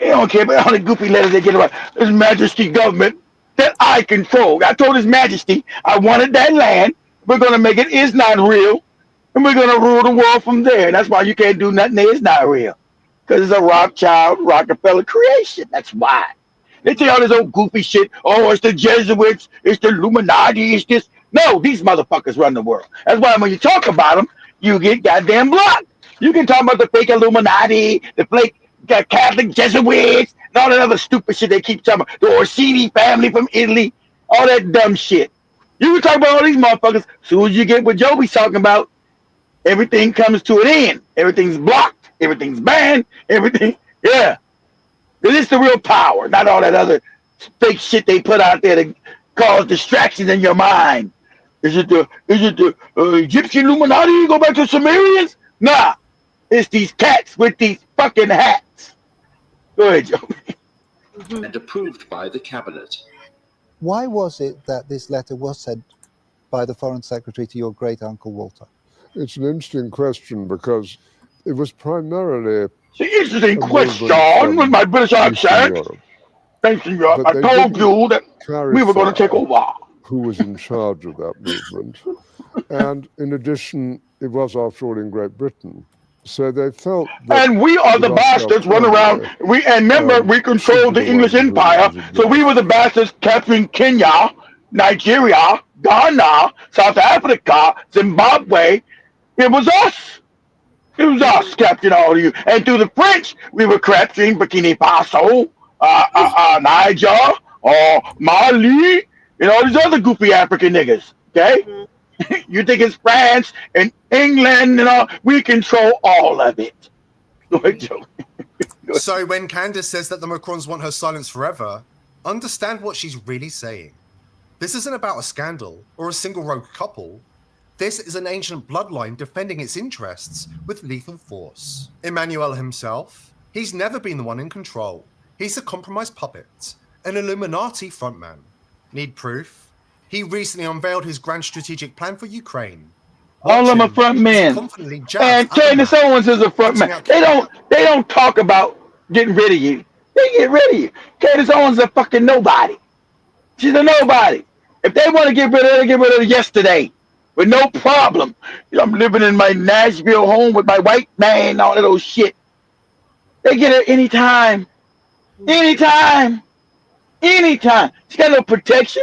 They don't care about all the goofy letters they get about His Majesty government. that I control. I told His Majesty I wanted that land. We're going to make it is not real, and we're going to rule the world from there. And that's why you can't do nothing that is not real, because it's a Rothschild, Rockefeller creation. That's why. They say all this old goofy shit. Oh, it's the Jesuits, it's the Illuminati, it's this. No, these motherfuckers run the world. That's why when you talk about them, you get goddamn blocked. You can talk about the fake Illuminati, the fake Catholic Jesuits, and all that other stupid shit they keep talking about. The Orsini family from Italy, all that dumb shit. You can talk about all these motherfuckers. As soon as you get what Joey's talking about, everything comes to an end. Everything's blocked. Everything's banned. Everything, yeah. This is the real power, not all that other fake shit they put out there to cause distractions in your mind. Is it the Egyptian Illuminati? Go back to Sumerians? Nah, it's these cats with these fucking hats. Go ahead, Joe. And approved by the cabinet. Why was it that this letter was sent by the Foreign Secretary to your great uncle Walter? It's an interesting question because it was primarily it's an interesting question with my British accent. Thanks, Europe. I told you that we were going to take over. Who was in charge of that movement? And in addition, it was after all in Great Britain. So they felt that and we are the bastards running around. We controlled the English Empire, so we were the bastards capturing Kenya, Nigeria, Ghana, South Africa, Zimbabwe. It was us. It was us capturing all of you. And through the French, we were capturing Burkina Faso, Niger, Mali, and all these other goofy African niggas. Okay? You think it's France and England and all? We control all of it. Go ahead, Joe. So when Candace says that the Macrons want her silence forever, understand what she's really saying. This isn't about a scandal or a single rogue couple. This is an ancient bloodline defending its interests with lethal force. Emmanuel himself, he's never been the one in control. He's a compromised puppet, an Illuminati frontman. Need proof? He recently unveiled his grand strategic plan for Ukraine. All of them are front men. And Candace Owens is a front man. They don't talk about getting rid of you. They get rid of you. Candace Owens is a fucking nobody. She's a nobody. If they want to get rid of her, they get rid of her yesterday with no problem. You know, I'm living in my Nashville home with my white man and all that old shit. They get her anytime. Anytime. Anytime. She got no protection.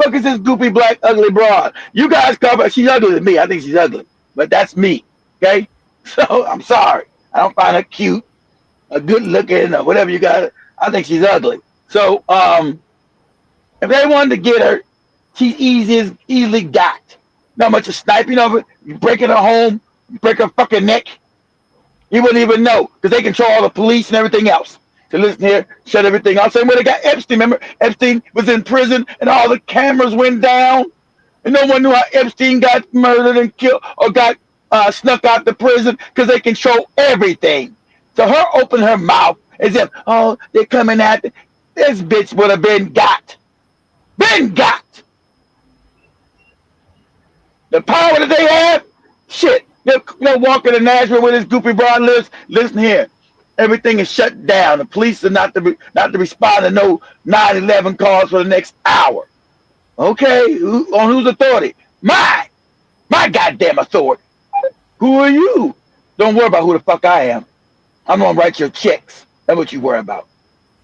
Fuck is this goofy black ugly broad? You guys cover. She's ugly to me. I think she's ugly, but that's me. Okay, so I'm sorry. I don't find her cute, or good looking, or whatever you got. I think she's ugly. So if they wanted to get her, she's easily got. Not much of sniping over. You breaking her home, you break her fucking neck. You wouldn't even know because they control all the police and everything else. To listen here, shut everything off. Same way they got Epstein. Remember, Epstein was in prison and all the cameras went down. And no one knew how Epstein got murdered and killed or got snuck out the prison because they control everything. So her open her mouth as if, oh, they're coming at me. This bitch would have been got. Been got. The power that they have, shit. They're walking in Nashville where this goofy broad lives. Listen here. Everything is shut down. The police are not to respond to no 911 calls for the next hour. Okay, on whose authority? My goddamn authority. Who are you? Don't worry about who the fuck I am. I'm gonna write your checks. That's what you worry about.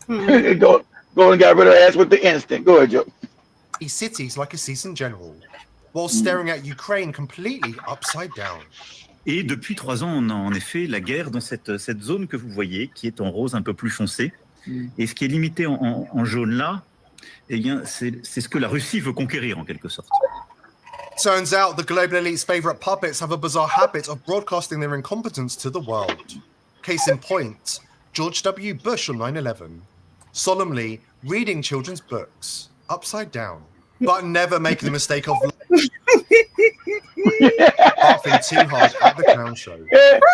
Go and get rid of her ass with the instant. Go ahead, Joe. He cities like a seasoned general, while staring at Ukraine completely upside down. Et depuis 3 ans, on a en effet la guerre dans cette zone que vous voyez, qui est en rose un peu plus foncé. Et ce qui est limité en jaune là, eh bien, c'est ce que la Russie veut conquérir en quelque sorte. Turns out the global elite's favorite puppets have a bizarre habit of broadcasting their incompetence to the world. Case in point, George W. Bush on 9/11, solemnly reading children's books upside down, but never making the mistake of laughing too hard at the clown show.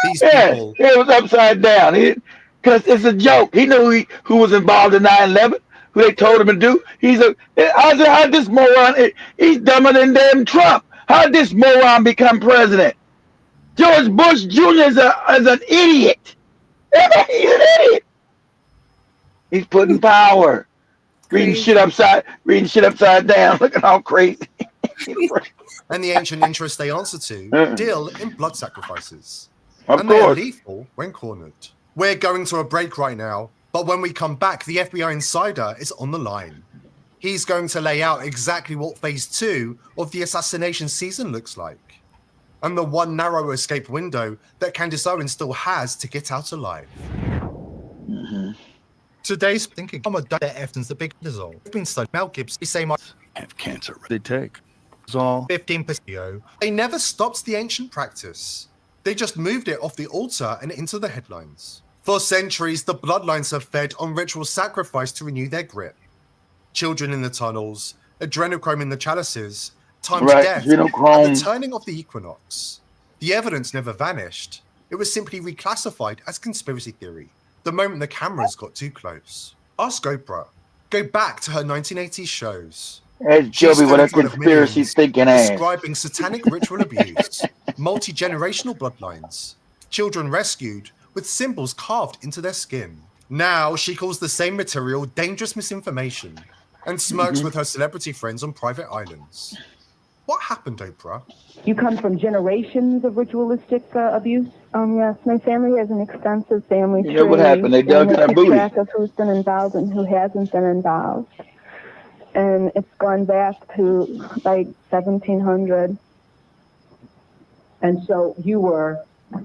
These people. It was upside down. Because it's a joke. He knew who was involved in 9/11, who they told him to do. How this moron, he's dumber than damn Trump. How did this moron become president? George Bush Jr. is an idiot. He's an idiot. He's putting power. reading shit upside down, looking all crazy. And the ancient interests they answer to deal in blood sacrifices. Of and they are course. lethal when cornered. We're going to a break right now, but when we come back, the FBI insider is on the line. He's going to lay out exactly what phase 2 of the assassination season looks like, and the one narrow escape window that Candace Owens still has to get out alive. Today's thinking, I'm a their evidence the big dissolve. Been studied. Mel Gibson, they say have cancer. They take. 15%. They never stopped the ancient practice. They just moved it off the altar and into the headlines. For centuries, the bloodlines have fed on ritual sacrifice to renew their grip. Children in the tunnels, adrenochrome in the chalices, times death at the turning of the equinox. The evidence never vanished. It was simply reclassified as conspiracy theory the moment the cameras got too close. Ask Oprah. Go back to her 1980s shows. As Joby with a conspiracy thinking ass. Describing satanic ritual abuse, multi-generational bloodlines, children rescued with symbols carved into their skin. Now she calls the same material dangerous misinformation and smirks with her celebrity friends on private islands. What happened, Oprah? You come from generations of ritualistic abuse? Yes, my family has an extensive family tree. You know what happened? They dug in our booty. Track of who's been involved and who hasn't been involved. And it's gone back to like 1700. And so you were...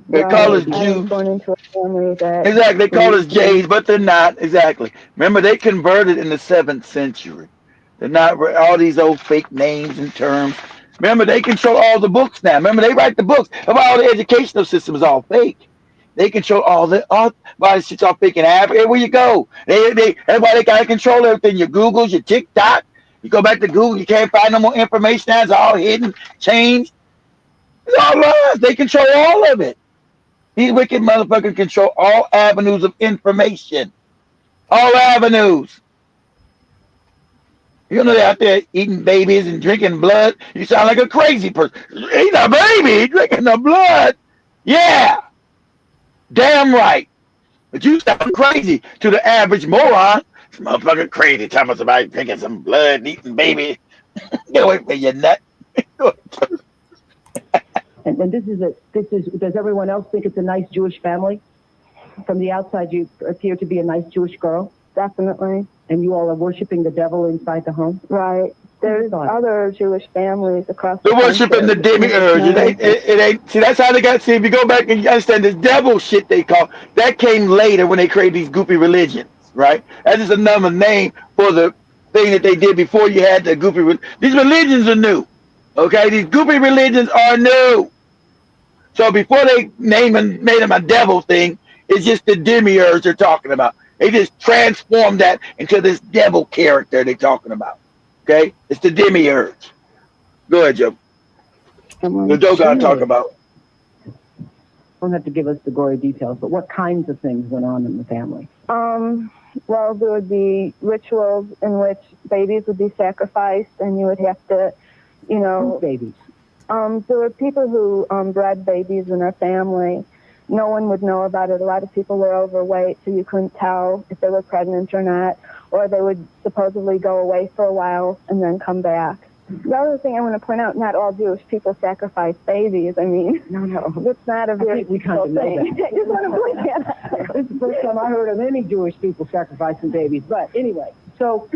They call us Jews. I was born into a family that... Exactly, they call us Jays, but they're not. Exactly. Remember, they converted in the 7th century. They're not all these old fake names and terms. Remember, they control all the books now. Remember, they write the books of all the educational system is all fake. They control all the shit's all fake in Africa. Everywhere you go, everybody got to control everything. Your Googles, your TikTok. You go back to Google, you can't find no more information now. It's all hidden, changed. It's all lies. They control all of it. These wicked motherfuckers control all avenues of information. All avenues. You know they're out there eating babies and drinking blood. You sound like a crazy person. Eating a baby, drinking the blood. Yeah. Damn right. But you sound crazy to the average moron. This motherfucker crazy talking about somebody drinking some blood and eating baby. Get away from your nut. And does everyone else think it's a nice Jewish family? From the outside, you appear to be a nice Jewish girl. Definitely. And you all are worshiping the devil inside the home? Right. There's other Jewish families across the worshiping the demiurge. It ain't. See, that's how they got. See, if you go back and you understand this devil shit they call, that came later when they created these goofy religions, right? That's just another name for the thing that they did before you had the goofy. These religions are new, okay? These goofy religions are new. So before they made them a devil thing, it's just the demiurge they're talking about. They just transformed that into this devil character they're talking about. Okay? It's the demiurge. Go ahead, Joe. The Joe got to talk about. Don't have to give us the gory details, but what kinds of things went on in the family? Well, there would be rituals in which babies would be sacrificed, and you would have to, babies. There were people who bred babies in their family. No one would know about it. A lot of people were overweight, so you couldn't tell if they were pregnant or not, or they would supposedly go away for a while and then come back. The other thing I want to point out, not all Jewish people sacrifice babies. I mean, no, it's not a very difficult thing. Just want to point that out. This is the first time I heard of any Jewish people sacrificing babies. But anyway, so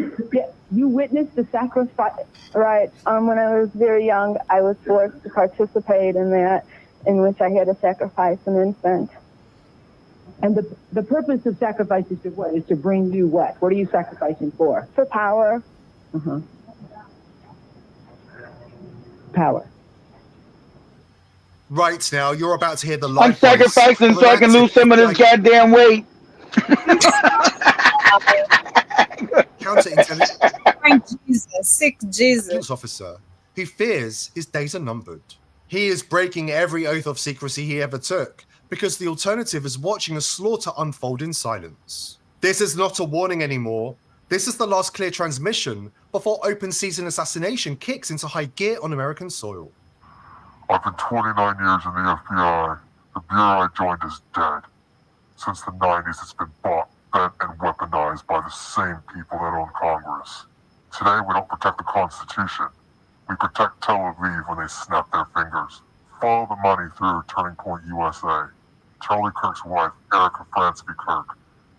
you witnessed the sacrifice? Right. When I was very young, I was forced to participate in that, in which I had to sacrifice an infant. And the purpose of sacrifice is to what? Is to bring you what? What are you sacrificing for? For power. Uh-huh. Power. Right now, you're about to hear the live I'm sacrificing so I can lose some of this goddamn weight. Counterintelligence sick Jesus officer who fears his days are numbered. He is breaking every oath of secrecy he ever took because the alternative is watching a slaughter unfold in silence. This is not a warning anymore. This is the last clear transmission before open season assassination kicks into high gear on American soil. I've been 29 years in the FBI. The bureau I joined is dead. Since the 90s, it's been bought, bent and weaponized by the same people that own Congress. Today, we don't protect the Constitution. We protect Tel Aviv when they snap their fingers. Follow the money through Turning Point USA. Charlie Kirk's wife, Erica Fransky Kirk,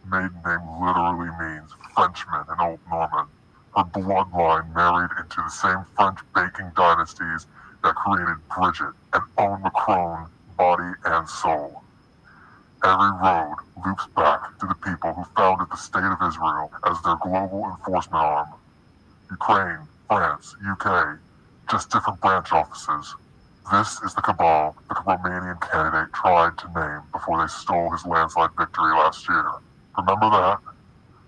maiden name literally means Frenchman in Old Norman. Her bloodline married into the same French baking dynasties that created Bridget and Owen Macron, body and soul. Every road loops back to the people who founded the State of Israel as their global enforcement arm. Ukraine, France, UK, just different branch offices. This is the cabal the Romanian candidate tried to name before they stole his landslide victory last year. Remember that?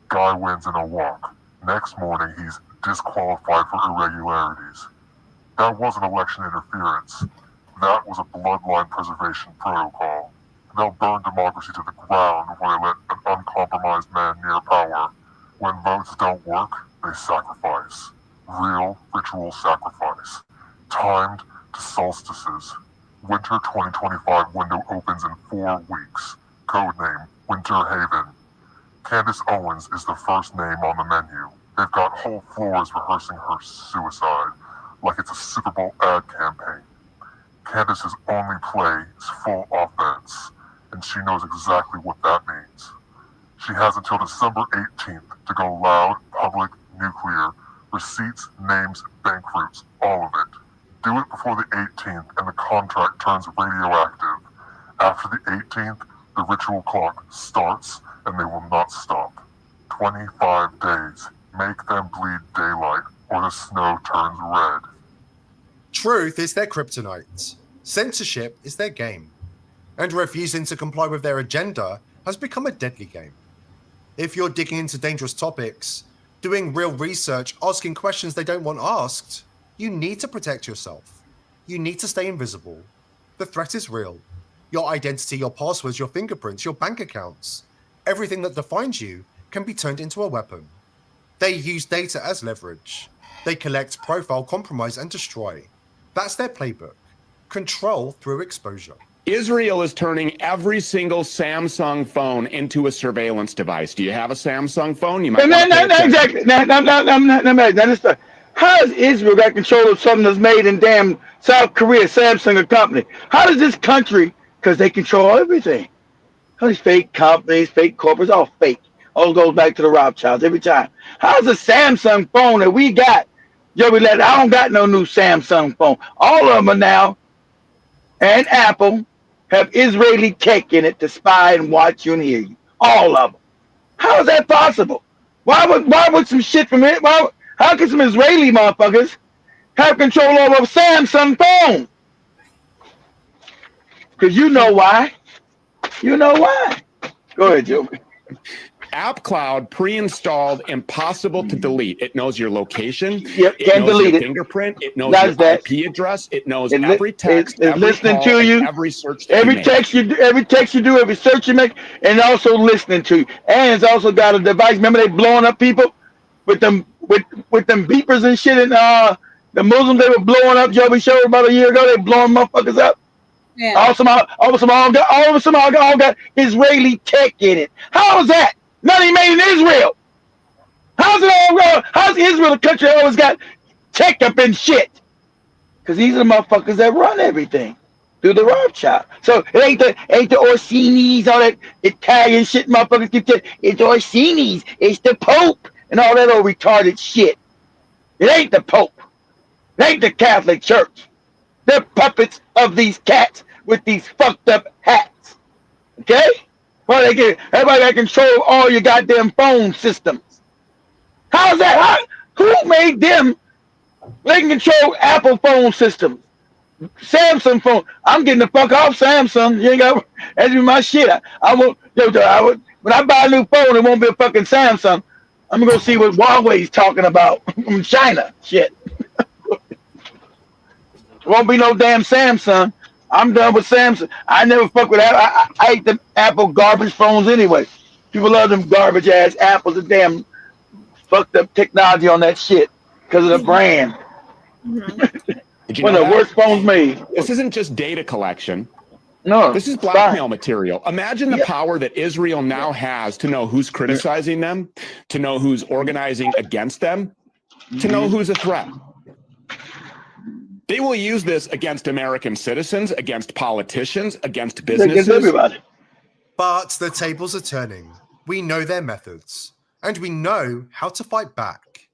Guy wins in a walk. Next morning, he's disqualified for irregularities. That wasn't election interference. That was a bloodline preservation protocol. They'll burn democracy to the ground before they let an uncompromised man near power. When votes don't work, they sacrifice. Real ritual sacrifice. Timed to solstices. Winter 2025 window opens in 4 weeks. Codename Winter Haven. Candace Owens is the first name on the menu. They've got whole floors rehearsing her suicide, like it's a Super Bowl ad campaign. Candace's only play is full offense, and she knows exactly what that means. She has until December 18th to go loud, public, nuclear, receipts, names, bank routes, all of it. Do it before the 18th and the contract turns radioactive. After the 18th, the ritual clock starts and they will not stop. 25 days. Make them bleed daylight or the snow turns red. Truth is their kryptonite. Censorship is their game. And refusing to comply with their agenda has become a deadly game. If you're digging into dangerous topics, doing real research, asking questions they don't want asked, you need to protect yourself. You need to stay invisible. The threat is real. Your identity, your passwords, your fingerprints, your bank accounts, everything that defines you can be turned into a weapon. They use data as leverage. They collect, profile, compromise, and destroy. That's their playbook. Control through exposure. Israel is turning every single Samsung phone into a surveillance device. Do you have a Samsung phone? You might exactly. How has Israel got control of something that's made in damn South Korea, Samsung, a company? How does this country, because they control everything. All these fake companies, fake corporates, all fake. All goes back to the Rothschilds every time. How's a Samsung phone that we got? I don't got no new Samsung phone. All of them are now, and Apple, have Israeli tech in it to spy and watch you and hear you. All of them. How is that possible? Why would some shit from it? How can some Israeli motherfuckers have control over a Samsung phone? Because you know why. You know why. Go ahead, Joe. App Cloud pre-installed, impossible to delete. It knows your location. Yep, can't delete your it. Fingerprint. It knows your IP address. It knows every text, it's every listening call, to you, every search that every you text you do, every search you make, and also listening to you. And it's also got a device. Remember they blowing up people with them beepers and shit, and the Muslims they were blowing up. Joe, we showed about a year ago. They blowing motherfuckers up. Yeah. All of them all got Israeli tech in it. How is that? Nothing made in Israel. How's it all wrong? How's Israel a country that always got tech up in shit? Because these are the motherfuckers that run everything through the Rothschild. So it ain't the Orsini's, all that Italian shit motherfuckers keep saying. It's Orsini's, it's the Pope, and all that old retarded shit. It ain't the Pope. It ain't the Catholic Church. They're puppets of these cats with these fucked up hats. Okay? Well, everybody got control of all your goddamn phone systems. How's that? Who made them? They can control Apple phone systems, Samsung phone. I'm getting the fuck off Samsung. You ain't got that's my shit. I won't. When I buy a new phone, it won't be a fucking Samsung. I'm gonna go see what Huawei's talking about from China. Shit. It won't be no damn Samsung. I'm done with Samsung. I never fuck with Apple. I hate the Apple garbage phones anyway. People love them garbage ass Apples. The damn fucked up technology on that shit because of the brand. Did you One know of the that? worst phones made. This isn't just data collection. No, this is blackmail material. Imagine the power that Israel now has to know who's criticizing them, to know who's organizing against them, to know who's a threat. They will use this against American citizens, against politicians, against businesses. Against everybody. But the tables are turning. We know their methods, and we know how to fight back.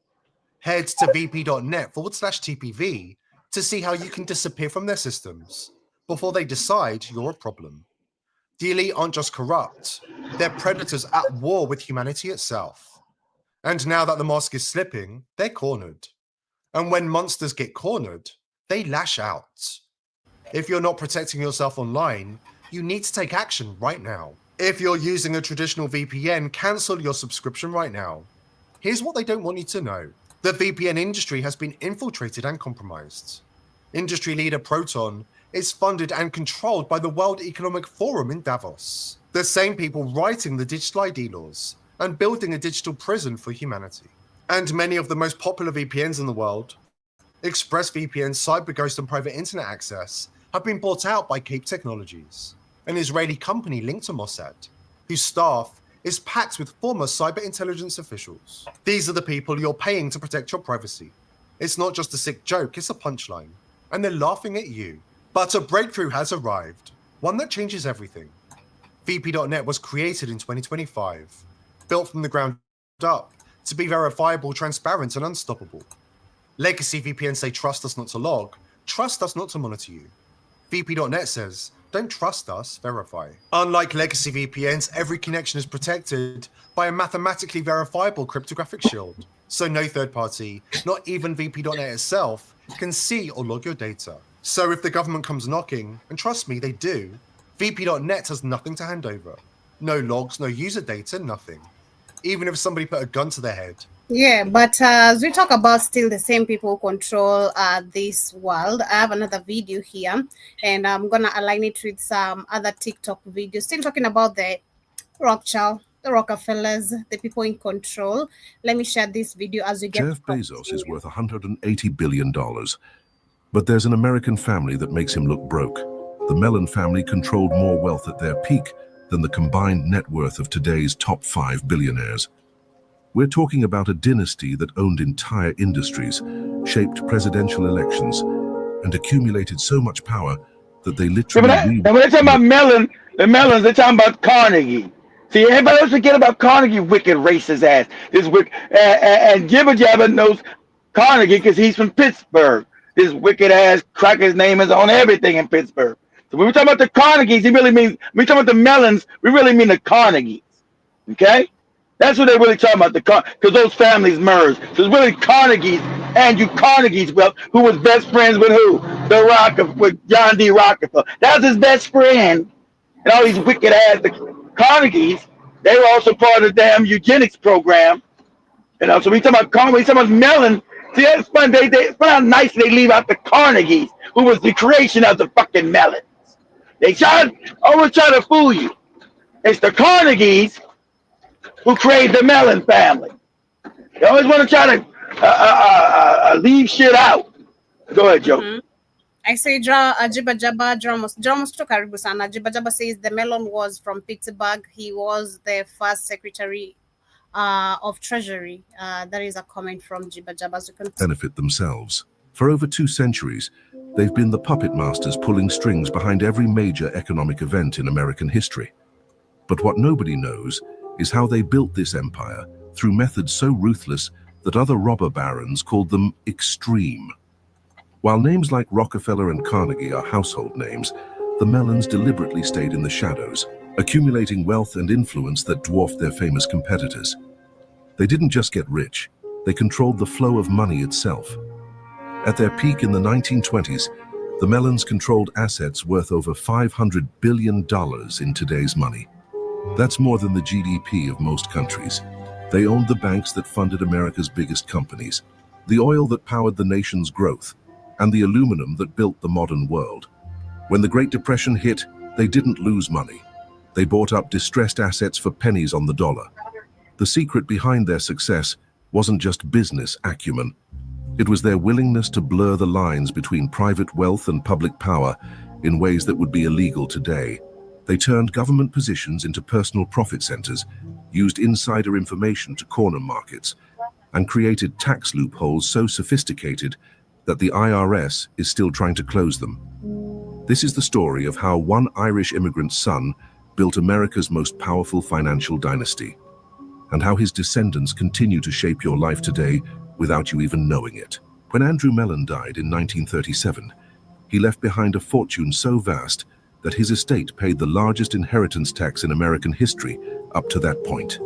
Head to vp.net/TPV to see how you can disappear from their systems before they decide you're a problem. The elite aren't just corrupt, they're predators at war with humanity itself. And now that the mask is slipping, they're cornered. And when monsters get cornered, they lash out. If you're not protecting yourself online, you need to take action right now. If you're using a traditional VPN, cancel your subscription right now. Here's what they don't want you to know. The VPN industry has been infiltrated and compromised. Industry leader Proton is funded and controlled by the World Economic Forum in Davos. The same people writing the digital ID laws and building a digital prison for humanity. And many of the most popular VPNs in the world, ExpressVPN, CyberGhost, and Private Internet Access, have been bought out by Cape Technologies, an Israeli company linked to Mossad, whose staff is packed with former cyber intelligence officials. These are the people you're paying to protect your privacy. It's not just a sick joke, it's a punchline, and they're laughing at you. But a breakthrough has arrived, one that changes everything. VP.net was created in 2025, built from the ground up to be verifiable, transparent, and unstoppable. Legacy VPNs say trust us not to log, trust us not to monitor you. VP.net says, don't trust us, verify. Unlike legacy VPNs, every connection is protected by a mathematically verifiable cryptographic shield. So no third party, not even VP.net itself, can see or log your data. So if the government comes knocking, and trust me, they do, VP.net has nothing to hand over. No logs, no user data, nothing. Even if somebody put a gun to their head. Yeah, but as we talk about still the same people who control this world, I have another video here, and I'm going to align it with some other TikTok videos, still talking about the Rothschild, the Rockefellers, the people in control. Let me share this video as we get. Jeff Bezos is worth $180 billion, but there's an American family that makes him look broke. The Mellon family controlled more wealth at their peak than the combined net worth of today's top 5 billionaires. We're talking about a dynasty that owned entire industries, shaped presidential elections, and accumulated so much power that they literally... And when they talk about Mellon, the Mellons, they're talking about Carnegie. See, everybody else forget about Carnegie, wicked racist ass. This wicked, and Jibba Jabba knows Carnegie because he's from Pittsburgh. This wicked ass cracker's name is on everything in Pittsburgh. So when we talk about the Carnegies, he really means, when we talk about the Mellons, we really mean the Carnegies. Okay? That's what they're really talking about, because those families merged. So it's really Carnegie's, Andrew Carnegie's wealth, who was best friends with who? With John D. Rockefeller. That was his best friend. And all these wicked ass Carnegies, they were also part of the damn eugenics program. You know, so we talk about Carnegie, we talk about Mellon. See, that's fun. It's fun how nice they leave out the Carnegies, who was the creation of the fucking Mellons. They always try to fool you. It's the Carnegies who created the Mellon family. They always want to try to leave shit out. Go ahead, Joe. I say Jiba Jabba Dramos to karibu sana. Jiba Jabba says the Mellon was from Pittsburgh. He was the first secretary of Treasury. That is a comment from Jiba Jabba. Benefit themselves. For over 2 centuries, they've been the puppet masters pulling strings behind every major economic event in American history. But what nobody knows is how they built this empire through methods so ruthless that other robber barons called them extreme. While names like Rockefeller and Carnegie are household names, the Mellons deliberately stayed in the shadows, accumulating wealth and influence that dwarfed their famous competitors. They didn't just get rich, they controlled the flow of money itself. At their peak in the 1920s, the Mellons controlled assets worth over $500 billion in today's money. That's more than the GDP of most countries. They owned the banks that funded America's biggest companies, the oil that powered the nation's growth, and the aluminum that built the modern world. When the Great Depression hit, they didn't lose money. They bought up distressed assets for pennies on the dollar. The secret behind their success wasn't just business acumen. It was their willingness to blur the lines between private wealth and public power in ways that would be illegal today. They turned government positions into personal profit centers, used insider information to corner markets, and created tax loopholes so sophisticated that the IRS is still trying to close them. This is the story of how one Irish immigrant's son built America's most powerful financial dynasty, and how his descendants continue to shape your life today without you even knowing it. When Andrew Mellon died in 1937, he left behind a fortune so vast that his estate paid the largest inheritance tax in American history up to that point.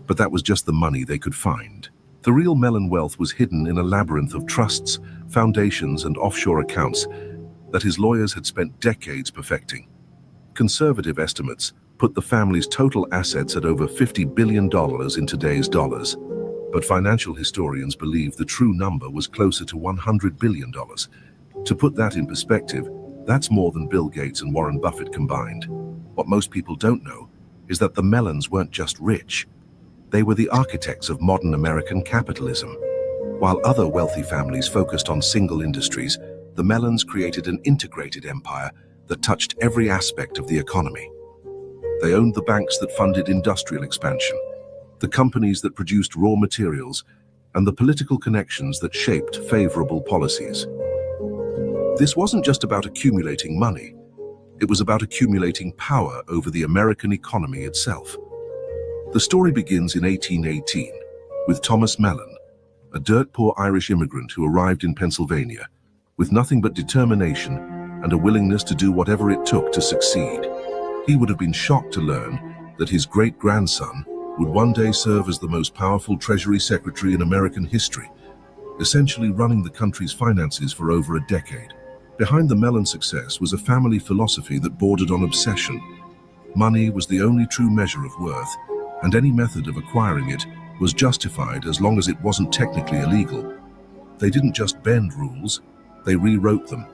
But that was just the money they could find. The real Mellon wealth was hidden in a labyrinth of trusts, foundations, and offshore accounts that his lawyers had spent decades perfecting. Conservative estimates put the family's total assets at over $50 billion in today's dollars, but financial historians believe the true number was closer to $100 billion. To put that in perspective, that's more than Bill Gates and Warren Buffett combined. What most people don't know is that the Mellons weren't just rich. They were the architects of modern American capitalism. While other wealthy families focused on single industries, the Mellons created an integrated empire that touched every aspect of the economy. They owned the banks that funded industrial expansion, the companies that produced raw materials, and the political connections that shaped favorable policies. This wasn't just about accumulating money. It was about accumulating power over the American economy itself. The story begins in 1818 with Thomas Mellon, a dirt-poor Irish immigrant who arrived in Pennsylvania with nothing but determination and a willingness to do whatever it took to succeed. He would have been shocked to learn that his great-grandson would one day serve as the most powerful Treasury Secretary in American history, essentially running the country's finances for over a decade. Behind the Mellon success was a family philosophy that bordered on obsession. Money was the only true measure of worth, and any method of acquiring it was justified as long as it wasn't technically illegal. They didn't just bend rules, they rewrote them.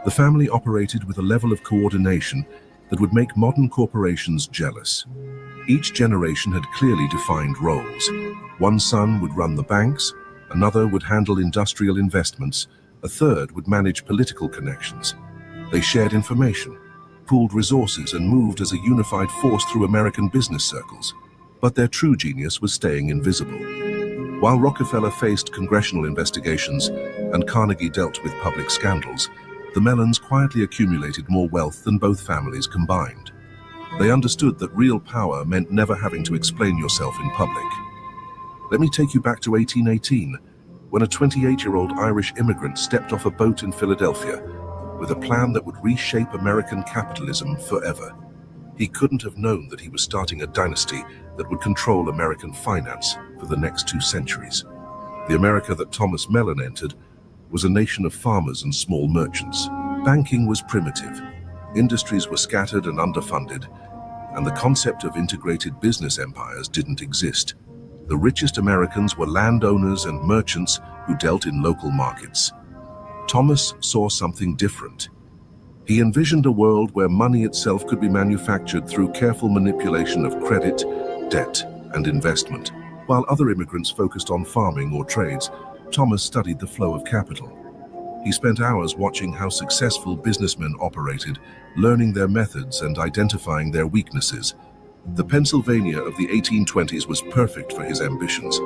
The family operated with a level of coordination that would make modern corporations jealous. Each generation had clearly defined roles. One son would run the banks, another would handle industrial investments, a third would manage political connections. They shared information, pooled resources, and moved as a unified force through American business circles. But their true genius was staying invisible. While Rockefeller faced congressional investigations and Carnegie dealt with public scandals, the Mellons quietly accumulated more wealth than both families combined. They understood that real power meant never having to explain yourself in public. Let me take you back to 1818, when a 28-year-old Irish immigrant stepped off a boat in Philadelphia with a plan that would reshape American capitalism forever. He couldn't have known that he was starting a dynasty that would control American finance for the next 2 centuries. The America that Thomas Mellon entered was a nation of farmers and small merchants. Banking was primitive, industries were scattered and underfunded, and the concept of integrated business empires didn't exist. The richest Americans were landowners and merchants who dealt in local markets. Thomas saw something different. He envisioned a world where money itself could be manufactured through careful manipulation of credit, debt, and investment. While other immigrants focused on farming or trades, Thomas studied the flow of capital. He spent hours watching how successful businessmen operated, learning their methods and identifying their weaknesses. The Pennsylvania of the 1820s was perfect for his ambitions.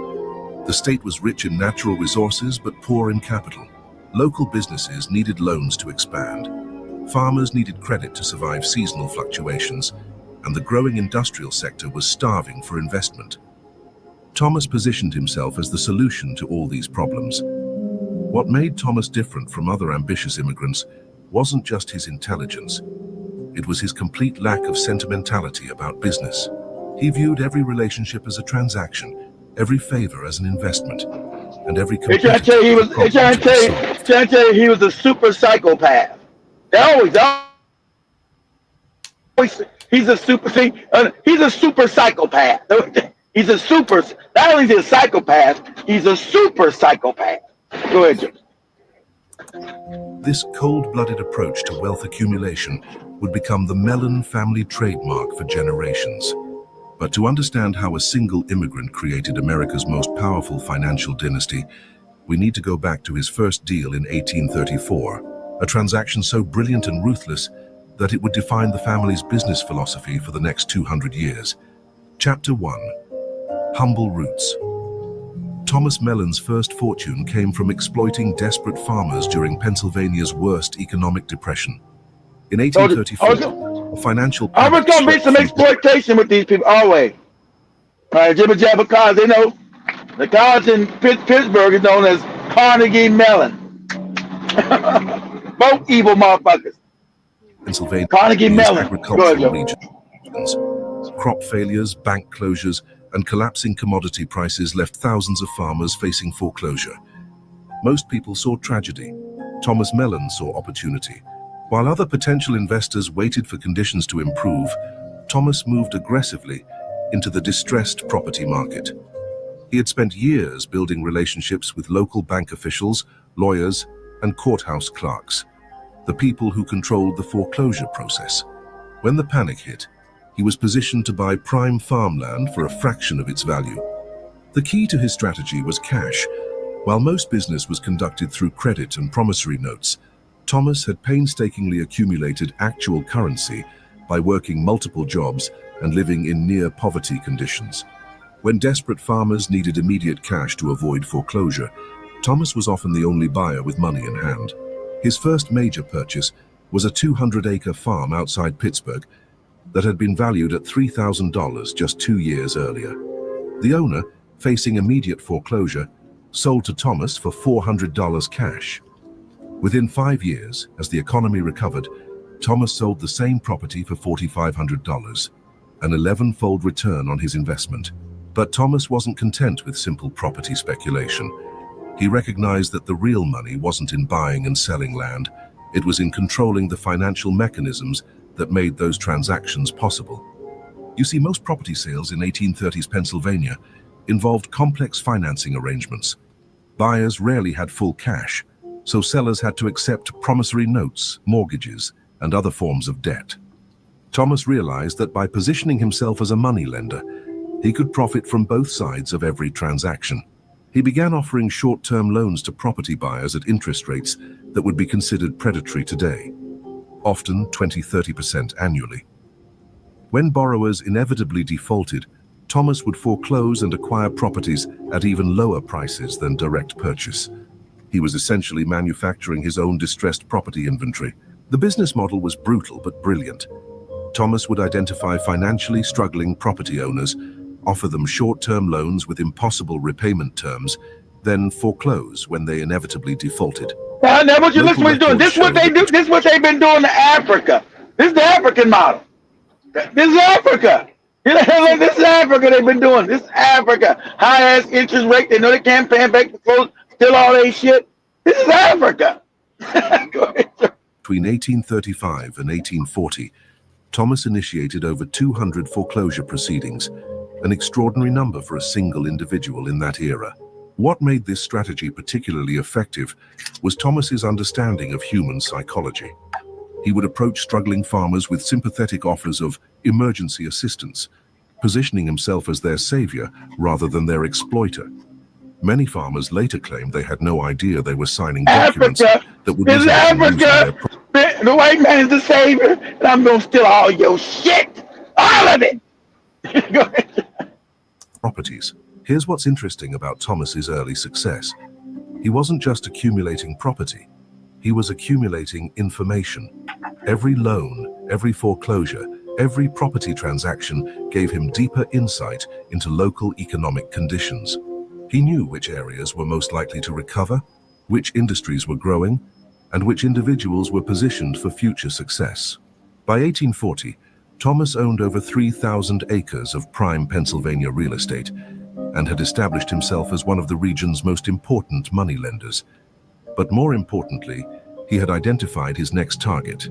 The state was rich in natural resources but poor in capital. Local businesses needed loans to expand. Farmers needed credit to survive seasonal fluctuations, and the growing industrial sector was starving for investment. Thomas positioned himself as the solution to all these problems. What made Thomas different from other ambitious immigrants wasn't just his intelligence. It was his complete lack of sentimentality about business. He viewed every relationship as a transaction, every favor as an investment, and every competitor as a problem to be solved. He was a super psychopath. He's a super psychopath. He's a super, not only is he a psychopath, he's a super psychopath. Go ahead, Jim. This cold-blooded approach to wealth accumulation would become the Mellon family trademark for generations. But to understand how a single immigrant created America's most powerful financial dynasty, we need to go back to his first deal in 1834. a transaction so brilliant and ruthless that it would define the family's business philosophy for the next 200 years. Chapter 1. Humble Roots. Thomas Mellon's first fortune came from exploiting desperate farmers during Pennsylvania's worst economic depression. In 1834, a financial always panic gonna be some exploitation with these people, always. All right, Jibber Jabber cars, they know the college in Pittsburgh is known as Carnegie Mellon. Both evil motherfuckers. Pennsylvania, Carnegie Mellon. agricultural regions. Crop failures, bank closures, and collapsing commodity prices left thousands of farmers facing foreclosure. Most people saw tragedy. Thomas Mellon saw opportunity. While other potential investors waited for conditions to improve, Thomas moved aggressively into the distressed property market. He had spent years building relationships with local bank officials, lawyers, and courthouse clerks, the people who controlled the foreclosure process. When the panic hit, he was positioned to buy prime farmland for a fraction of its value. The key to his strategy was cash. While most business was conducted through credit and promissory notes, Thomas had painstakingly accumulated actual currency by working multiple jobs and living in near-poverty conditions. When desperate farmers needed immediate cash to avoid foreclosure, Thomas was often the only buyer with money in hand. His first major purchase was a 200-acre farm outside Pittsburgh that had been valued at $3,000 just 2 years earlier. The owner, facing immediate foreclosure, sold to Thomas for $400 cash. Within 5 years, as the economy recovered, Thomas sold the same property for $4,500, an 11-fold return on his investment. But Thomas wasn't content with simple property speculation. He recognized that the real money wasn't in buying and selling land, it was in controlling the financial mechanisms that made those transactions possible. You see, most property sales in 1830s Pennsylvania involved complex financing arrangements. Buyers rarely had full cash, so sellers had to accept promissory notes, mortgages, and other forms of debt. Thomas realized that by positioning himself as a moneylender, he could profit from both sides of every transaction. He began offering short-term loans to property buyers at interest rates that would be considered predatory today, often 20–30% annually. When borrowers inevitably defaulted, Thomas would foreclose and acquire properties at even lower prices than direct purchase. He was essentially manufacturing his own distressed property inventory. The business model was brutal but brilliant. Thomas would identify financially struggling property owners, offer them short-term loans with impossible repayment terms, then foreclose when they inevitably defaulted. Now what you listen to what he's doing. This is what they do. This is what they've been doing to Africa. This is the African model. This is Africa. This is Africa they've been doing. This is Africa. High-ass interest rate. They know they can't pay back the clothes, still all that shit. This is Africa. Go ahead, sir. Between 1835 and 1840, Thomas initiated over 200 foreclosure proceedings, an extraordinary number for a single individual in that era. What made this strategy particularly effective was Thomas's understanding of human psychology. He would approach struggling farmers with sympathetic offers of emergency assistance, positioning himself as their savior rather than their exploiter. Many farmers later claimed they had no idea they were signing documents that would result in losing their property. The white man is the savior, and I'm gonna steal all your shit, all of it. Go ahead. Properties. Here's what's interesting about Thomas's early success. He wasn't just accumulating property, he was accumulating information. Every loan, every foreclosure, every property transaction gave him deeper insight into local economic conditions. He knew which areas were most likely to recover, which industries were growing, and which individuals were positioned for future success. By 1840, Thomas owned over 3,000 acres of prime Pennsylvania real estate and had established himself as one of the region's most important moneylenders. But more importantly, he had identified his next target,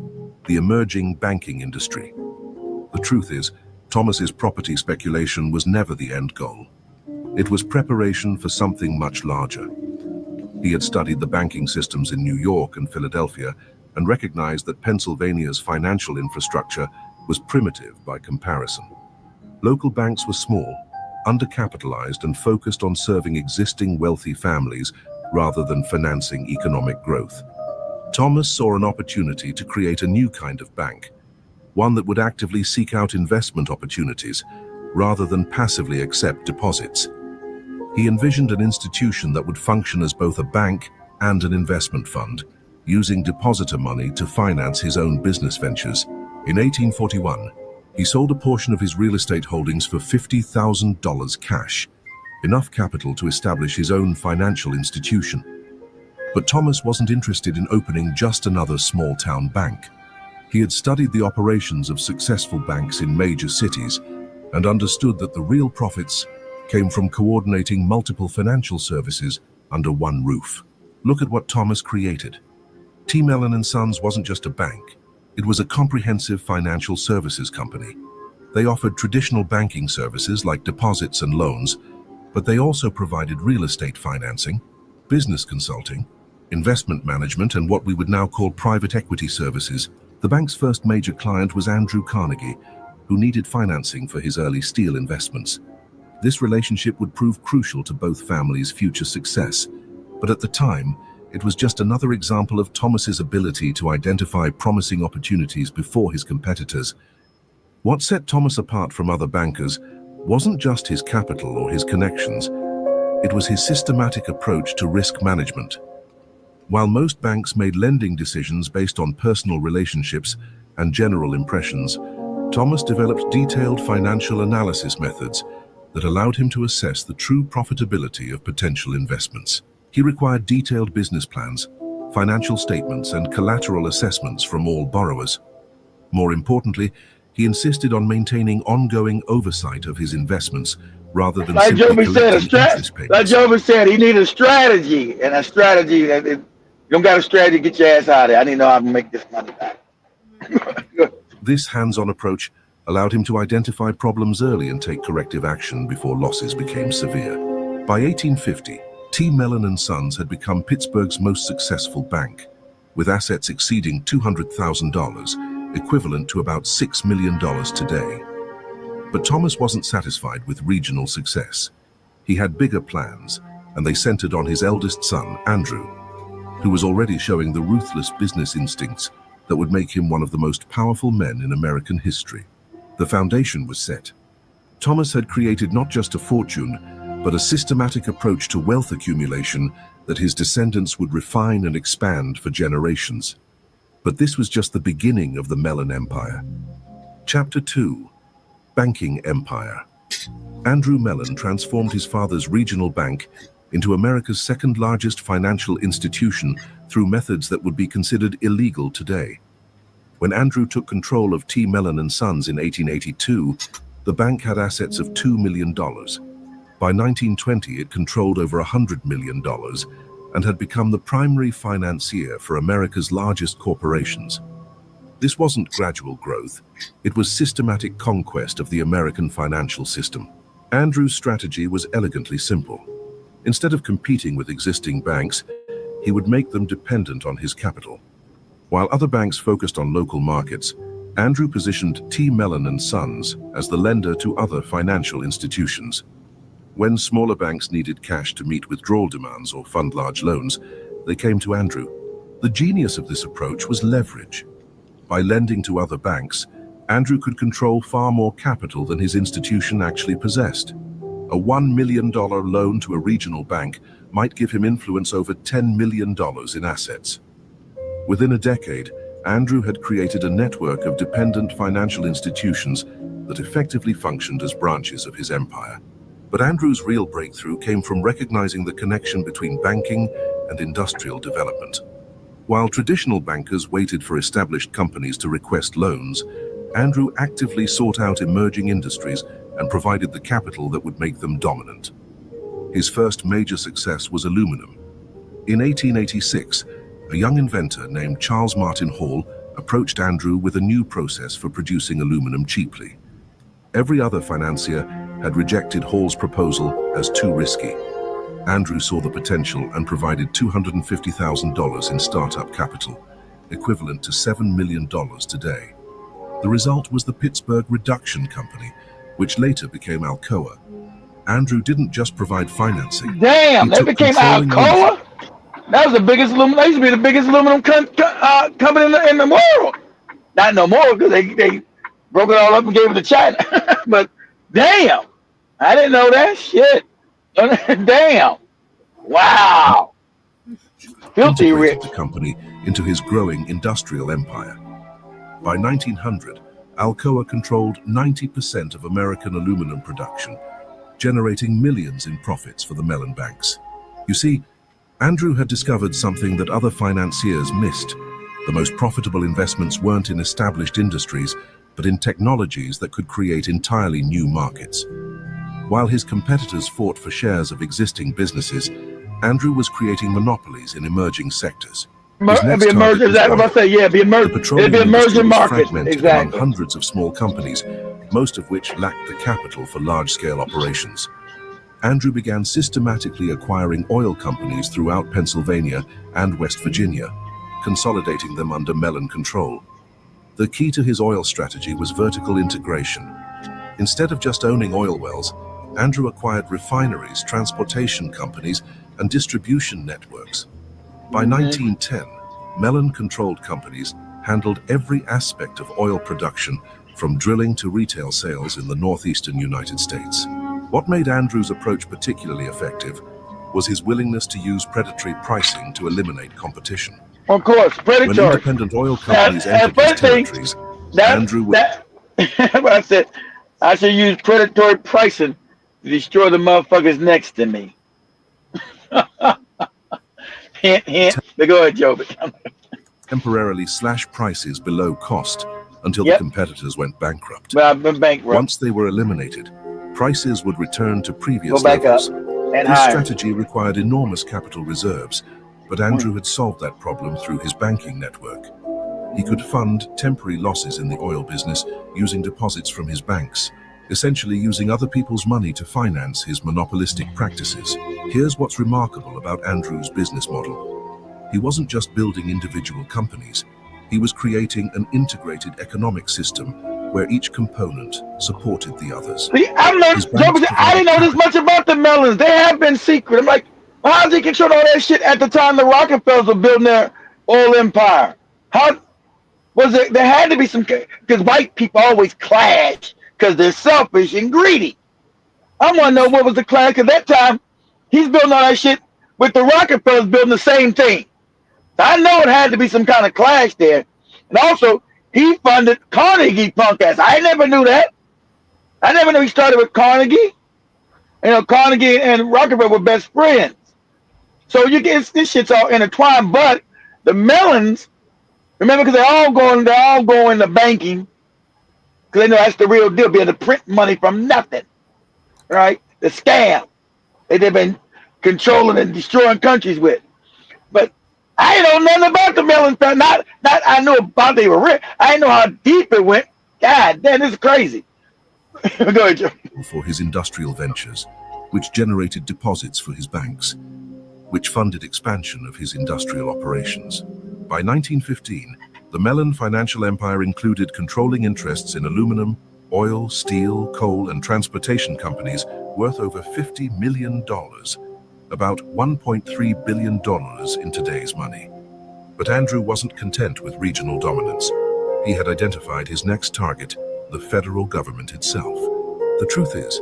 the emerging banking industry. The truth is, Thomas's property speculation was never the end goal. It was preparation for something much larger. He had studied the banking systems in New York and Philadelphia and recognized that Pennsylvania's financial infrastructure was primitive by comparison. Local banks were small, undercapitalized, and focused on serving existing wealthy families rather than financing economic growth. Thomas saw an opportunity to create a new kind of bank, one that would actively seek out investment opportunities rather than passively accept deposits. He envisioned an institution that would function as both a bank and an investment fund, using depositor money to finance his own business ventures. In 1841, he sold a portion of his real estate holdings for $50,000 cash, enough capital to establish his own financial institution. But Thomas wasn't interested in opening just another small-town bank. He had studied the operations of successful banks in major cities and understood that the real profits came from coordinating multiple financial services under one roof. Look at what Thomas created. T. Mellon & Sons wasn't just a bank. It was a comprehensive financial services company. They offered traditional banking services like deposits and loans, but they also provided real estate financing, business consulting, investment management, and what we would now call private equity services. The bank's first major client was Andrew Carnegie, who needed financing for his early steel investments. This relationship would prove crucial to both families' future success, but at the time, it was just another example of Thomas's ability to identify promising opportunities before his competitors. What set Thomas apart from other bankers wasn't just his capital or his connections, it was his systematic approach to risk management. While most banks made lending decisions based on personal relationships and general impressions, Thomas developed detailed financial analysis methods that allowed him to assess the true profitability of potential investments. He required detailed business plans, financial statements, and collateral assessments from all borrowers. More importantly, he insisted on maintaining ongoing oversight of his investments rather than like simply Joby said, collecting interest payments. like Joby said, he needed a strategy, and a strategy that you don't got a strategy, get your ass out of there. I need to know how to make this money back. This hands-on approach allowed him to identify problems early and take corrective action before losses became severe. By 1850, T. Mellon & Sons had become Pittsburgh's most successful bank, with assets exceeding $200,000, equivalent to about $6 million today. But Thomas wasn't satisfied with regional success. He had bigger plans, and they centered on his eldest son, Andrew, who was already showing the ruthless business instincts that would make him one of the most powerful men in American history. The foundation was set. Thomas had created not just a fortune, but a systematic approach to wealth accumulation that his descendants would refine and expand for generations. But this was just the beginning of the Mellon Empire. Chapter 2: Banking Empire. Andrew Mellon transformed his father's regional bank into America's second-largest financial institution through methods that would be considered illegal today. When Andrew took control of T. Mellon & Sons in 1882, the bank had assets of $2 million. By 1920, it controlled over $100 million and had become the primary financier for America's largest corporations. This wasn't gradual growth, it was systematic conquest of the American financial system. Andrew's strategy was elegantly simple. Instead of competing with existing banks, he would make them dependent on his capital. While other banks focused on local markets, Andrew positioned T. Mellon & Sons as the lender to other financial institutions. When smaller banks needed cash to meet withdrawal demands or fund large loans, they came to Andrew. The genius of this approach was leverage. By lending to other banks, Andrew could control far more capital than his institution actually possessed. A $1 million loan to a regional bank might give him influence over $10 million in assets. Within a decade, Andrew had created a network of dependent financial institutions that effectively functioned as branches of his empire. But Andrew's real breakthrough came from recognizing the connection between banking and industrial development. While traditional bankers waited for established companies to request loans, Andrew actively sought out emerging industries and provided the capital that would make them dominant. His first major success was aluminum. In 1886, a young inventor named Charles Martin Hall approached Andrew with a new process for producing aluminum cheaply. Every other financier had rejected Hall's proposal as too risky. Andrew saw the potential and provided $250,000 in startup capital, equivalent to $7 million today. The result was the Pittsburgh Reduction Company, which later became Alcoa. Andrew didn't just provide financing. Damn, that became Alcoa? That was the biggest aluminum. That used to be the biggest aluminum company in the world. Not no more because they broke it all up and gave it to China. But damn, I didn't know that shit. Damn, wow, filthy Integrated rich. the company into his growing industrial empire. By 1900, Alcoa controlled 90% of American aluminum production, generating millions in profits for the Mellon banks. You see, Andrew had discovered something that other financiers missed. The most profitable investments weren't in established industries, but in technologies that could create entirely new markets. While his competitors fought for shares of existing businesses, Andrew was creating monopolies in emerging sectors. His next Be target emerging. was Exactly what I oil. say. Yeah, be The emerging. It'd petroleum be industry emerging was markets. fragmented among Exactly. hundreds of small companies, most of which lacked the capital for large-scale operations. Andrew began systematically acquiring oil companies throughout Pennsylvania and West Virginia, consolidating them under Mellon control. The key to his oil strategy was vertical integration. Instead of just owning oil wells, Andrew acquired refineries, transportation companies, and distribution networks. By 1910, Mellon-controlled companies handled every aspect of oil production, from drilling to retail sales in the northeastern United States. What made Andrew's approach particularly effective was his willingness to use predatory pricing to eliminate competition. Of course, predatory. When independent oil companies entered his territories, Andrew would... what I said, I should use predatory pricing to destroy the motherfuckers next to me. Hint, hint. But go ahead, Joe. temporarily slash prices below cost until the competitors went bankrupt. Well, I've been bankrupt. Once they were eliminated, prices would return to previous Go back levels. up and This higher. strategy required enormous capital reserves, but Andrew had solved that problem through his banking network. He could fund temporary losses in the oil business using deposits from his banks, essentially using other people's money to finance his monopolistic practices. Here's what's remarkable about Andrew's business model. He wasn't just building individual companies, he was creating an integrated economic system where each component supported the others. See, I didn't know this much about the Mellons. They have been secret. I'm like, well, how did they control all that shit at the time the Rockefellers were building their oil empire? How was it? There had to be some, because white people always clash because they're selfish and greedy. I want to know what was the clash, because that time he's building all that shit with the Rockefellers building the same thing. I know it had to be some kind of clash there. And also, he funded Carnegie punk ass. I never knew that. I never knew he started with Carnegie. You know, Carnegie and Rockefeller were best friends. So you get this shit's all intertwined. But the Mellons, remember, because they all go into banking, because they know that's the real deal, being able to print money from nothing, right? The scam that they've been controlling and destroying countries with. But I didn't know nothing about the Mellons. Not I knew about they were rich. I didn't know how deep it went. God damn, this is crazy. Go ahead, Joe. For his industrial ventures, which generated deposits for his banks, which funded expansion of his industrial operations. By 1915, the Mellon financial empire included controlling interests in aluminum, oil, steel, coal, and transportation companies worth over $50 million, about $1.3 billion in today's money. But Andrew wasn't content with regional dominance. He had identified his next target, the federal government itself. The truth is,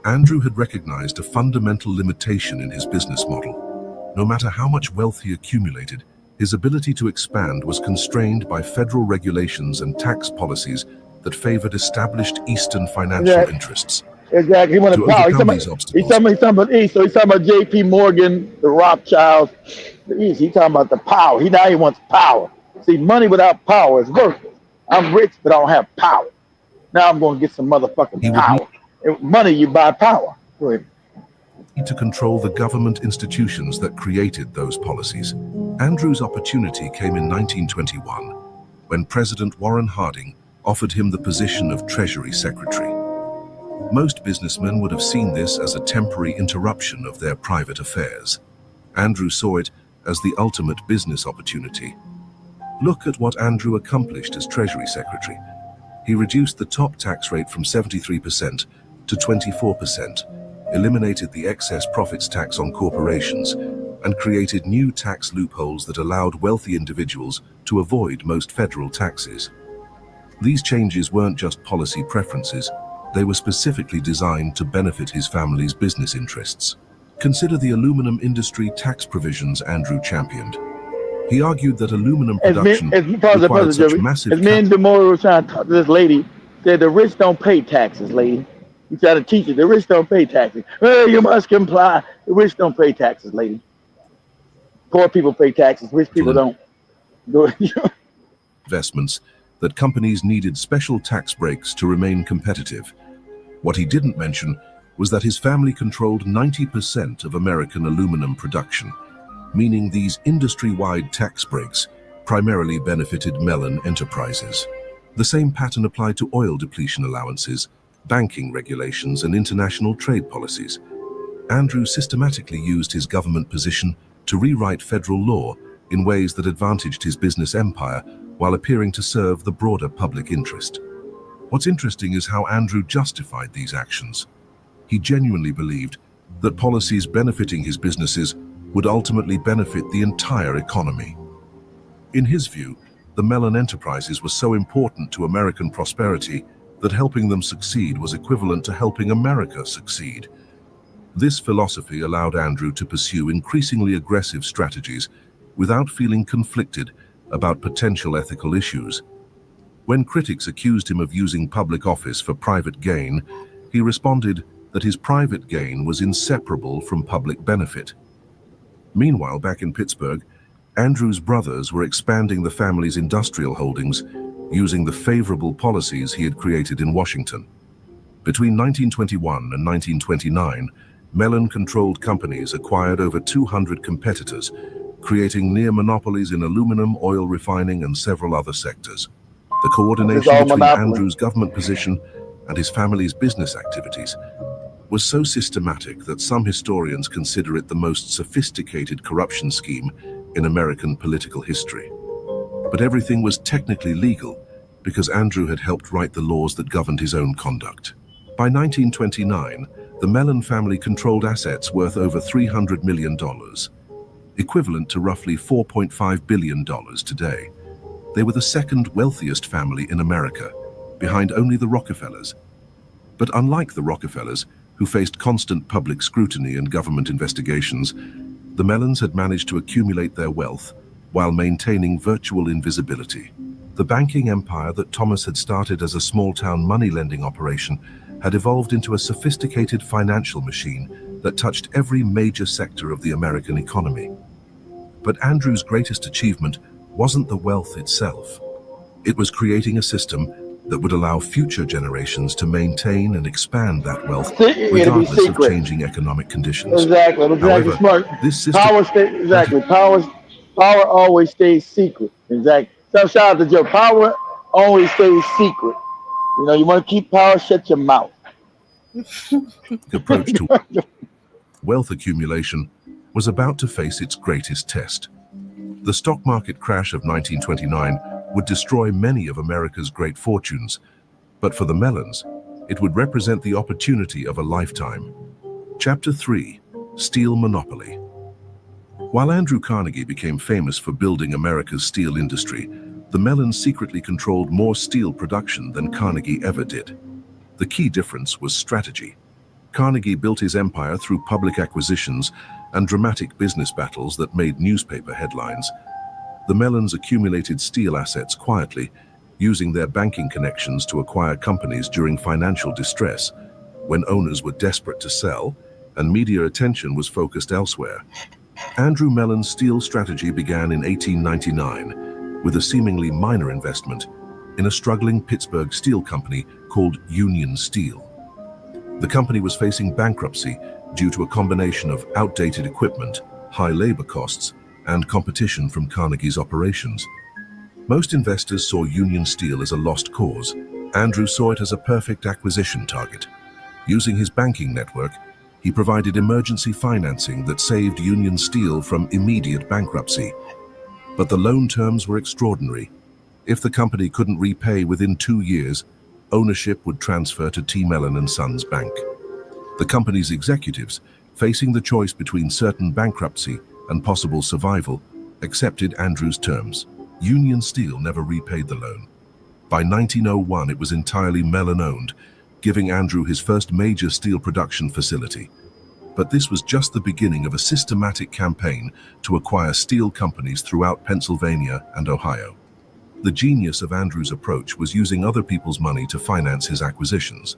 Andrew had recognized a fundamental limitation in his business model. No matter how much wealth he accumulated, his ability to expand was constrained by federal regulations and tax policies that favored established Eastern financial interests. Exactly. He wanted To power. overcome these obstacles, He's talking about East. So he's talking about J.P. Morgan, the Rothschilds, the East. He's talking about the power. Now he wants power. See, money without power is worthless. I'm rich, but I don't have power. Now I'm going to get some motherfucking power. Money, you buy power. Go ahead. to control the government institutions that created those policies. Andrew's opportunity came in 1921, when President Warren Harding offered him the position of Treasury Secretary. Most businessmen would have seen this as a temporary interruption of their private affairs. Andrew saw it as the ultimate business opportunity. Look at what Andrew accomplished as Treasury Secretary. He reduced the top tax rate from 73% to 24%, eliminated the excess profits tax on corporations, and created new tax loopholes that allowed wealthy individuals to avoid most federal taxes. These changes weren't just policy preferences, they were specifically designed to benefit his family's business interests. Consider the aluminum industry tax provisions Andrew championed. He argued that aluminum production required such massive as me and Demore were trying to talk to this lady, said the rich don't pay taxes, lady. You try to teach it, the rich don't pay taxes. Well, you must comply. The rich don't pay taxes, lady. Poor people pay taxes, rich people don't. Investments that companies needed special tax breaks to remain competitive. What he didn't mention was that his family controlled 90% of American aluminum production, meaning these industry-wide tax breaks primarily benefited Mellon enterprises. The same pattern applied to oil depletion allowances, banking regulations, and international trade policies. Andrew systematically used his government position to rewrite federal law in ways that advantaged his business empire while appearing to serve the broader public interest. What's interesting is how Andrew justified these actions. He genuinely believed that policies benefiting his businesses would ultimately benefit the entire economy. In his view, the Mellon enterprises were so important to American prosperity that helping them succeed was equivalent to helping America succeed. This philosophy allowed Andrew to pursue increasingly aggressive strategies without feeling conflicted about potential ethical issues. When critics accused him of using public office for private gain, he responded that his private gain was inseparable from public benefit. Meanwhile, back in Pittsburgh, Andrew's brothers were expanding the family's industrial holdings using the favorable policies he had created in Washington. Between 1921 and 1929, Mellon-controlled companies acquired over 200 competitors, creating near monopolies in aluminum, oil refining, and several other sectors. The coordination between Andrew's government position and his family's business activities was so systematic that some historians consider it the most sophisticated corruption scheme in American political history. But everything was technically legal because Andrew had helped write the laws that governed his own conduct. By 1929, the Mellon family controlled assets worth over $300 million, equivalent to roughly $4.5 billion today. They were the second wealthiest family in America, behind only the Rockefellers. But unlike the Rockefellers, who faced constant public scrutiny and government investigations, the Mellons had managed to accumulate their wealth while maintaining virtual invisibility. The banking empire that Thomas had started as a small-town money-lending operation had evolved into a sophisticated financial machine that touched every major sector of the American economy. But Andrew's greatest achievement wasn't the wealth itself. It was creating a system that would allow future generations to maintain and expand that wealth regardless of changing economic conditions. Exactly. However, Smart. this system... Power always stays secret. Exactly. So shout out to Joe. Power always stays secret. You know, you want to keep power, shut your mouth. approach to wealth accumulation was about to face its greatest test. The stock market crash of 1929 would destroy many of America's great fortunes, but for the Mellons, it would represent the opportunity of a lifetime. Chapter 3: Steel Monopoly. While Andrew Carnegie became famous for building America's steel industry, the Mellons secretly controlled more steel production than Carnegie ever did. The key difference was strategy. Carnegie built his empire through public acquisitions and dramatic business battles that made newspaper headlines. The Mellons accumulated steel assets quietly, using their banking connections to acquire companies during financial distress, when owners were desperate to sell and media attention was focused elsewhere. Andrew Mellon's steel strategy began in 1899 with a seemingly minor investment in a struggling Pittsburgh steel company called Union Steel. The company was facing bankruptcy due to a combination of outdated equipment, high labor costs, and competition from Carnegie's operations. Most investors saw Union Steel as a lost cause. Andrew saw it as a perfect acquisition target. Using his banking network, he provided emergency financing that saved Union Steel from immediate bankruptcy. But the loan terms were extraordinary. If the company couldn't repay within 2 years, ownership would transfer to T. Mellon & Sons Bank. The company's executives, facing the choice between certain bankruptcy and possible survival, accepted Andrew's terms. Union Steel never repaid the loan. By 1901, it was entirely Mellon-owned, giving Andrew his first major steel production facility. But this was just the beginning of a systematic campaign to acquire steel companies throughout Pennsylvania and Ohio. The genius of Andrew's approach was using other people's money to finance his acquisitions.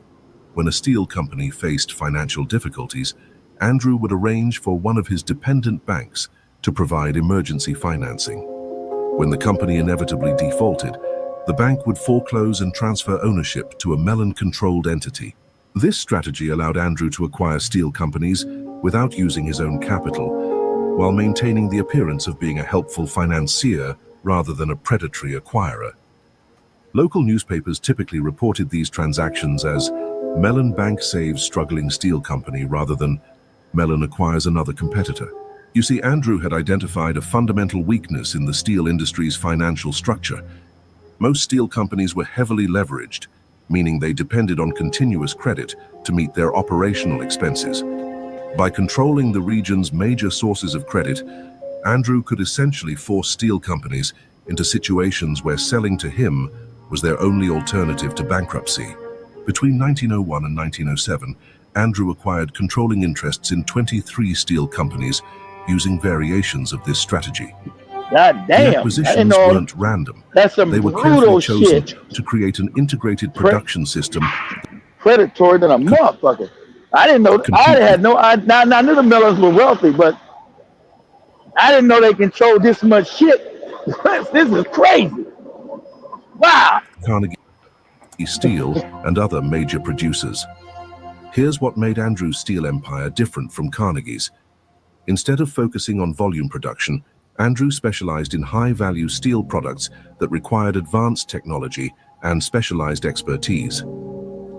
When a steel company faced financial difficulties, Andrew would arrange for one of his dependent banks to provide emergency financing. When the company inevitably defaulted, the bank would foreclose and transfer ownership to a Mellon-controlled entity. This strategy allowed Andrew to acquire steel companies without using his own capital, while maintaining the appearance of being a helpful financier rather than a predatory acquirer. Local newspapers typically reported these transactions as Mellon Bank saves struggling steel company rather than Mellon acquires another competitor. You see, Andrew had identified a fundamental weakness in the steel industry's financial structure. Most steel companies were heavily leveraged, meaning they depended on continuous credit to meet their operational expenses. By controlling the region's major sources of credit, Andrew could essentially force steel companies into situations where selling to him was their only alternative to bankruptcy. Between 1901 and 1907, Andrew acquired controlling interests in 23 steel companies using variations of this strategy. God The damn, I acquisitions didn't know. weren't random. That's some They were brutal carefully chosen shit. to create an integrated production system Predatory than a motherfucker. I didn't know. I had no. I knew the Millers were wealthy, but I didn't know they controlled this much shit. This is crazy. Wow. Carnegie Steel and other major producers. Here's what made Andrew's steel empire different from Carnegie's. Instead of focusing on volume production, Andrew specialized in high-value steel products that required advanced technology and specialized expertise.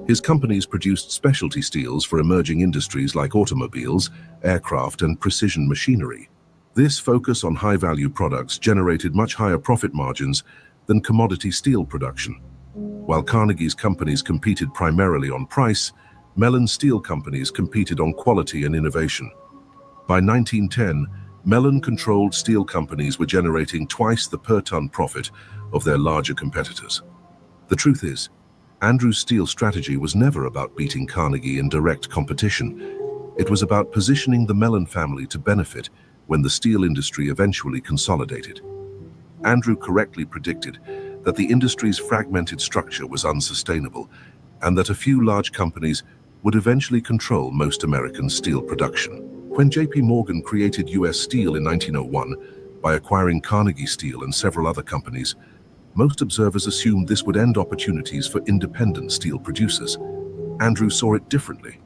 His companies produced specialty steels for emerging industries like automobiles, aircraft, and precision machinery. This focus on high-value products generated much higher profit margins than commodity steel production. While Carnegie's companies competed primarily on price, Mellon steel companies competed on quality and innovation. By 1910, Mellon-controlled steel companies were generating twice the per-ton profit of their larger competitors. The truth is, Andrew's steel strategy was never about beating Carnegie in direct competition. It was about positioning the Mellon family to benefit when the steel industry eventually consolidated. Andrew correctly predicted that the industry's fragmented structure was unsustainable and that a few large companies would eventually control most American steel production. When J.P. Morgan created U.S. Steel in 1901 by acquiring Carnegie Steel and several other companies, most observers assumed this would end opportunities for independent steel producers. Andrew saw it differently.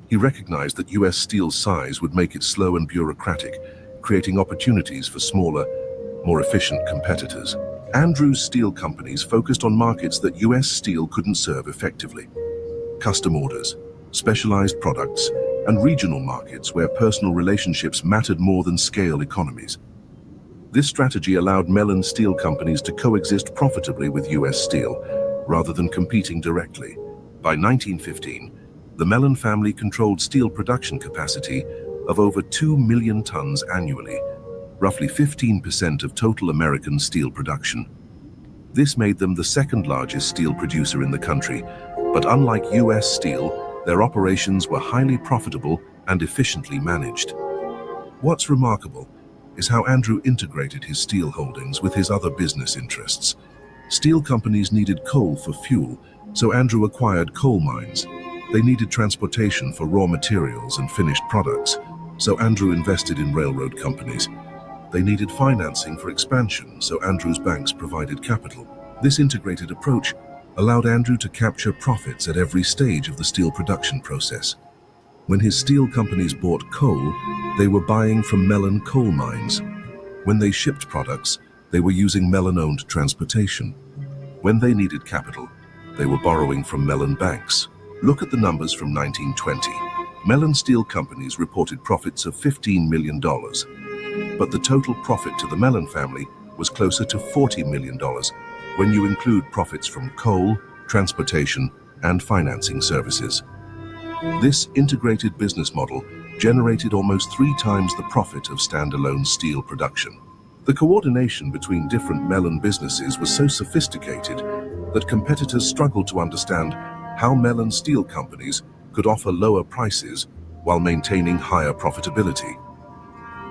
He recognized that U.S. Steel's size would make it slow and bureaucratic, creating opportunities for smaller, more efficient competitors. Andrew's steel companies focused on markets that U.S. Steel couldn't serve effectively. Custom orders, specialized products, and regional markets where personal relationships mattered more than scale economies. This strategy allowed Mellon steel companies to coexist profitably with U.S. Steel, rather than competing directly. By 1915, the Mellon family controlled steel production capacity of over 2 million tons annually, roughly 15% of total American steel production. This made them the second largest steel producer in the country, but unlike U.S. Steel, their operations were highly profitable and efficiently managed. What's remarkable is how Andrew integrated his steel holdings with his other business interests. Steel companies needed coal for fuel, so Andrew acquired coal mines. They needed transportation for raw materials and finished products, so Andrew invested in railroad companies. They needed financing for expansion, so Andrew's banks provided capital. This integrated approach allowed Andrew to capture profits at every stage of the steel production process. When his steel companies bought coal, they were buying from Mellon coal mines. When they shipped products, they were using Mellon-owned transportation. When they needed capital, they were borrowing from Mellon banks. Look at the numbers from 1920. Mellon steel companies reported profits of $15 million, but the total profit to the Mellon family was closer to $40 million when you include profits from coal, transportation, and financing services. This integrated business model generated almost 3 times the profit of standalone steel production. The coordination between different Mellon businesses was so sophisticated that competitors struggled to understand how Mellon steel companies could offer lower prices while maintaining higher profitability.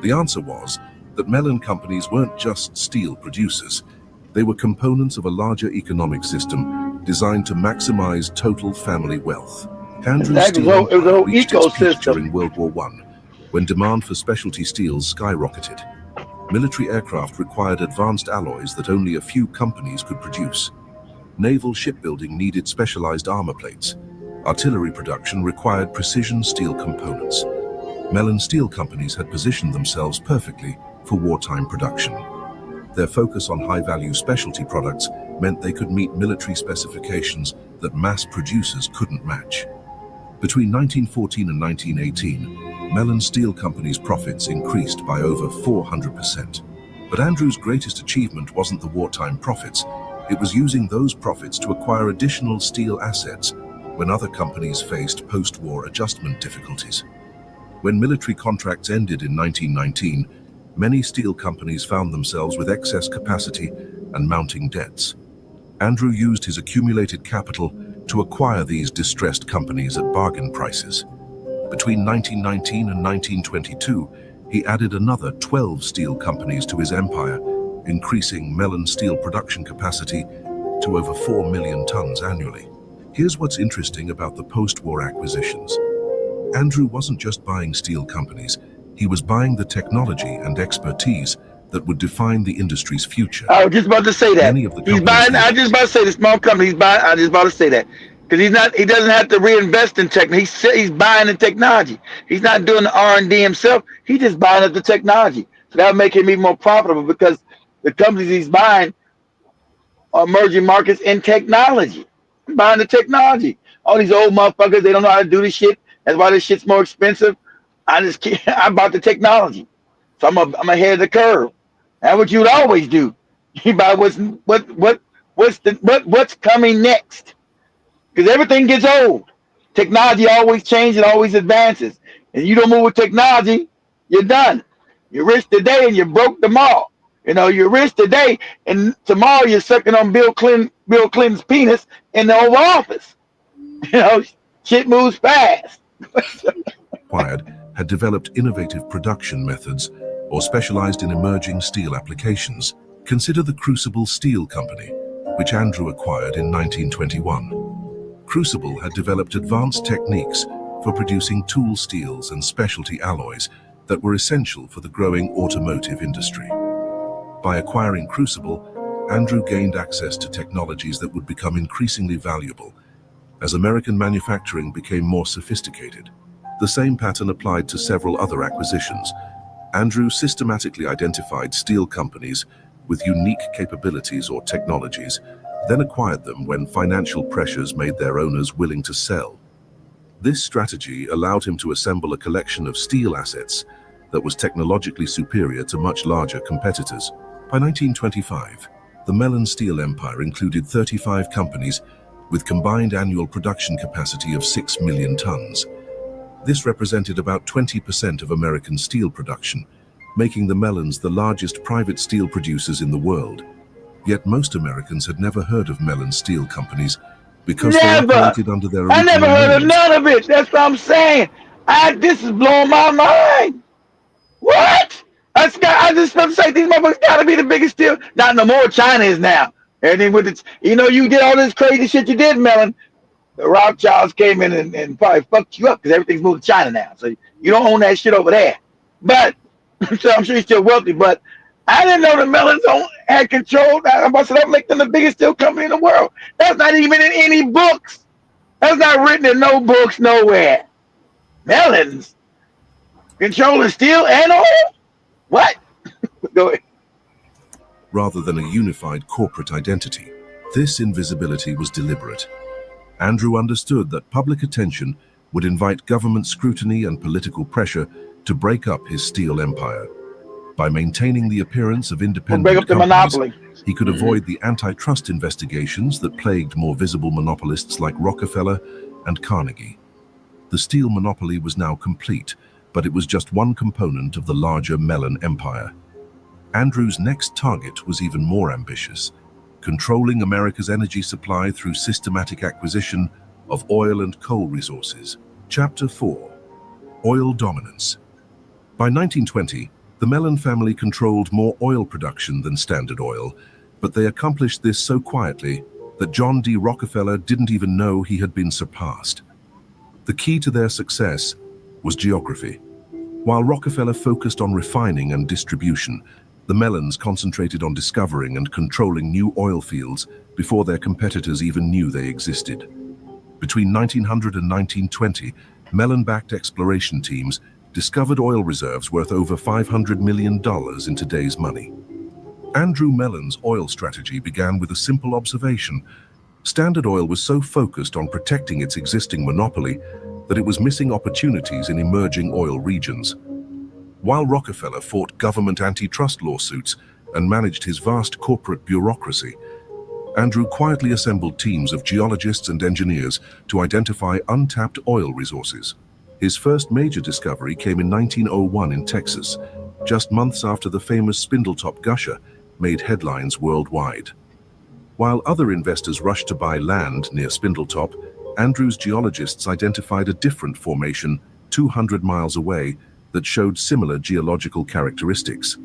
The answer was that Mellon companies weren't just steel producers. They were components of a larger economic system designed to maximize total family wealth. Andrew's steel empire reached its peak during World War I, when demand for specialty steels skyrocketed. Military aircraft required advanced alloys that only a few companies could produce. Naval shipbuilding needed specialized armor plates. Artillery production required precision steel components. Mellon steel companies had positioned themselves perfectly for wartime production. Their focus on high-value specialty products meant they could meet military specifications that mass producers couldn't match. Between 1914 and 1918, Mellon Steel Company's profits increased by over 400%. But Andrew's greatest achievement wasn't the wartime profits. It was using those profits to acquire additional steel assets when other companies faced post-war adjustment difficulties. When military contracts ended in 1919, many steel companies found themselves with excess capacity and mounting debts. Andrew used his accumulated capital to acquire these distressed companies at bargain prices. Between 1919 and 1922, he added another 12 steel companies to his empire, increasing Mellon steel production capacity to over 4 million tons annually. Here's what's interesting about the post-war acquisitions. Andrew wasn't just buying steel companies, he was buying the technology and expertise that would define the industry's future. I was just about to say that. He's buying, I was just about to say the small company, he's buying, I was just about to say that. Because he doesn't have to reinvest in technology. He's buying the technology. He's not doing the R&D himself. He's just buying up the technology. So that'll make him even more profitable because the companies he's buying are emerging markets in technology. He's buying the technology. All these old motherfuckers, they don't know how to do this shit. That's why this shit's more expensive. I bought the technology. So I'm ahead of the curve. That's what you would always do. You buy what's coming next. Because everything gets old. Technology always changes and always advances. And you don't move with technology, you're done. You're rich today and you're broke tomorrow. You know, you're rich today and tomorrow you're sucking on Bill Clinton's penis in the Oval Office. You know, shit moves fast. Acquired had developed innovative production methods or specialized in emerging steel applications. Consider the Crucible Steel Company, which Andrew acquired in 1921. Crucible had developed advanced techniques for producing tool steels and specialty alloys that were essential for the growing automotive industry. By acquiring Crucible, Andrew gained access to technologies that would become increasingly valuable as American manufacturing became more sophisticated. The same pattern applied to several other acquisitions. Andrew systematically identified steel companies with unique capabilities or technologies, then acquired them when financial pressures made their owners willing to sell. This strategy allowed him to assemble a collection of steel assets that was technologically superior to much larger competitors. By 1925, the Mellon Steel Empire included 35 companies with combined annual production capacity of 6 million tons. This represented about 20% of American steel production, making the Mellons the largest private steel producers in the world. Yet most Americans had never heard of Mellon Steel Companies because they operated under their original I never heard of names. none of it. That's what I'm saying. This is blowing my mind. What? I just want to say these motherfuckers gotta be the biggest steel. Not no more. China is now. Everything with it. You know, you did all this crazy shit you did, Mellon. The Rothschilds came in and probably fucked you up because everything's moved to China now. So you don't own that shit over there. But so I'm sure you're still wealthy. But I didn't know the Mellons had control. I'm about to say that make them the biggest steel company in the world. That's not even in any books. That's not written in no books nowhere. Mellons controlling steel and oil? What? Go ahead. Rather than a unified corporate identity, this invisibility was deliberate. Andrew understood that public attention would invite government scrutiny and political pressure to break up his steel empire. By maintaining the appearance of independent companies, he could avoid the antitrust investigations that plagued more visible monopolists like Rockefeller and Carnegie. The steel monopoly was now complete, but it was just one component of the larger Mellon empire. Andrew's next target was even more ambitious, controlling America's energy supply through systematic acquisition of oil and coal resources. Chapter 4. Oil Dominance. By 1920, the Mellon family controlled more oil production than Standard Oil, but they accomplished this so quietly that John D. Rockefeller didn't even know he had been surpassed. The key to their success was geography. While Rockefeller focused on refining and distribution, the Mellons concentrated on discovering and controlling new oil fields before their competitors even knew they existed. Between 1900 and 1920, Mellon-backed exploration teams discovered oil reserves worth over $500 million in today's money. Andrew Mellon's oil strategy began with a simple observation. Standard Oil was so focused on protecting its existing monopoly that it was missing opportunities in emerging oil regions. While Rockefeller fought government antitrust lawsuits and managed his vast corporate bureaucracy, Andrew quietly assembled teams of geologists and engineers to identify untapped oil resources. His first major discovery came in 1901 in Texas, just months after the famous Spindletop gusher made headlines worldwide. While other investors rushed to buy land near Spindletop, Andrew's geologists identified a different formation 200 miles away that showed similar geological characteristics.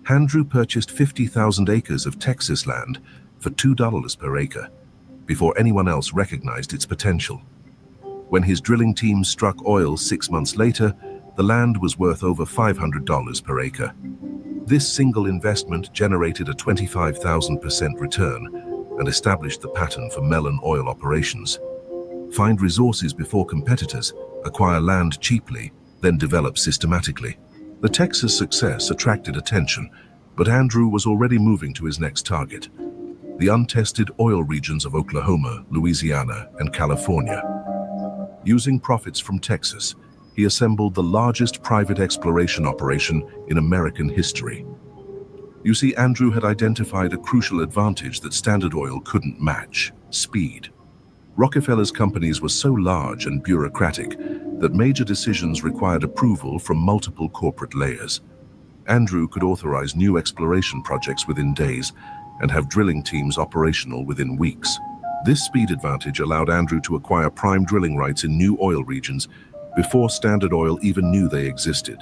Andrew purchased 50,000 acres of Texas land for $2 per acre, before anyone else recognized its potential. When his drilling team struck oil 6 months later, the land was worth over $500 per acre. This single investment generated a 25,000% return and established the pattern for Mellon oil operations. Find resources before competitors, acquire land cheaply, then develop systematically. The Texas success attracted attention, but Andrew was already moving to his next target, the untested oil regions of Oklahoma, Louisiana, and California. Using profits from Texas, he assembled the largest private exploration operation in American history. You see, Andrew had identified a crucial advantage that Standard Oil couldn't match: speed. Rockefeller's companies were so large and bureaucratic that major decisions required approval from multiple corporate layers. Andrew could authorize new exploration projects within days and have drilling teams operational within weeks. This speed advantage allowed Andrew to acquire prime drilling rights in new oil regions before Standard Oil even knew they existed.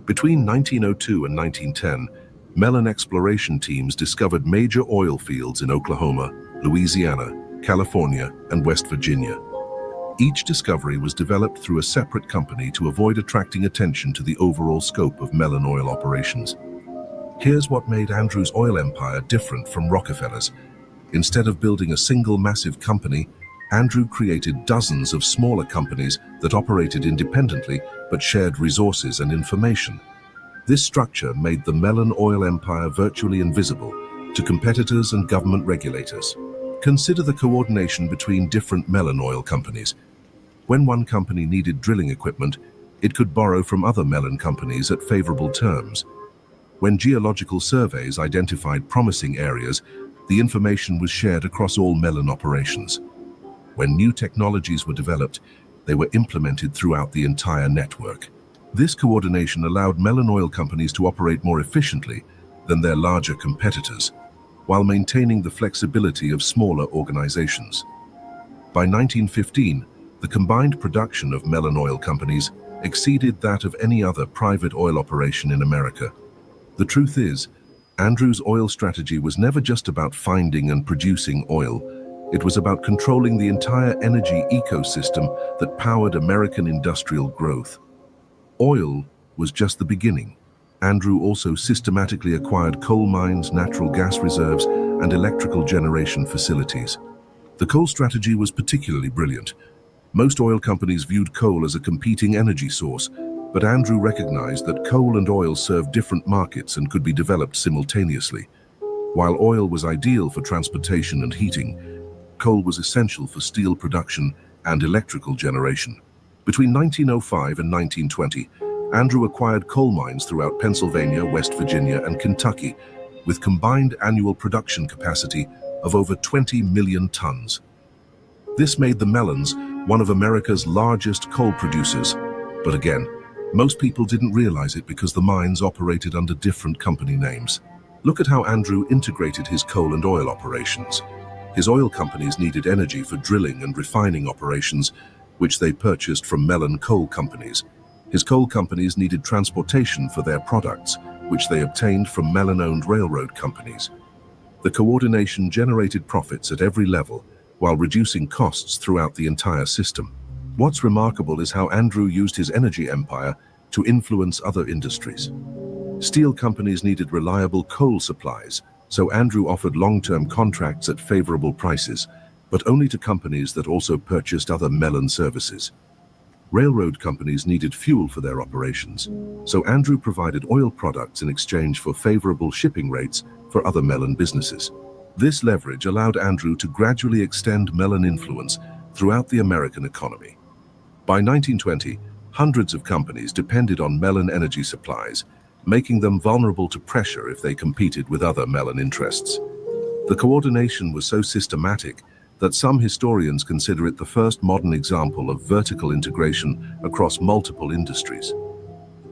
Between 1902 and 1910, Mellon exploration teams discovered major oil fields in Oklahoma, Louisiana, California, and West Virginia. Each discovery was developed through a separate company to avoid attracting attention to the overall scope of Mellon oil operations. Here's what made Andrew's oil empire different from Rockefeller's. Instead of building a single massive company, Andrew created dozens of smaller companies that operated independently but shared resources and information. This structure made the Mellon oil empire virtually invisible to competitors and government regulators. Consider the coordination between different Mellon oil companies. When one company needed drilling equipment, it could borrow from other Mellon companies at favorable terms. When geological surveys identified promising areas, the information was shared across all Mellon operations. When new technologies were developed, they were implemented throughout the entire network. This coordination allowed Mellon oil companies to operate more efficiently than their larger competitors, while maintaining the flexibility of smaller organizations. By 1915, the combined production of Mellon oil companies exceeded that of any other private oil operation in America. The truth is, Andrew's oil strategy was never just about finding and producing oil. It was about controlling the entire energy ecosystem that powered American industrial growth. Oil was just the beginning. Andrew also systematically acquired coal mines, natural gas reserves, and electrical generation facilities. The coal strategy was particularly brilliant. Most oil companies viewed coal as a competing energy source, but Andrew recognized that coal and oil served different markets and could be developed simultaneously. While oil was ideal for transportation and heating, coal was essential for steel production and electrical generation. Between 1905 and 1920, Andrew acquired coal mines throughout Pennsylvania, West Virginia, and Kentucky, with combined annual production capacity of over 20 million tons. This made the Mellons one of America's largest coal producers. But again, Most people didn't realize it because the mines operated under different company names. Look at how Andrew integrated his coal and oil operations. His oil companies needed energy for drilling and refining operations, which they purchased from Mellon coal companies. His coal companies needed transportation for their products, which they obtained from Mellon-owned railroad companies. The coordination generated profits at every level, while reducing costs throughout the entire system. What's remarkable is how Andrew used his energy empire to influence other industries. Steel companies needed reliable coal supplies, so Andrew offered long-term contracts at favorable prices, but only to companies that also purchased other Mellon services. Railroad companies needed fuel for their operations, so Andrew provided oil products in exchange for favorable shipping rates for other Mellon businesses. This leverage allowed Andrew to gradually extend Mellon influence throughout the American economy. By 1920, hundreds of companies depended on Mellon energy supplies, making them vulnerable to pressure if they competed with other Mellon interests. The coordination was so systematic that some historians consider it the first modern example of vertical integration across multiple industries.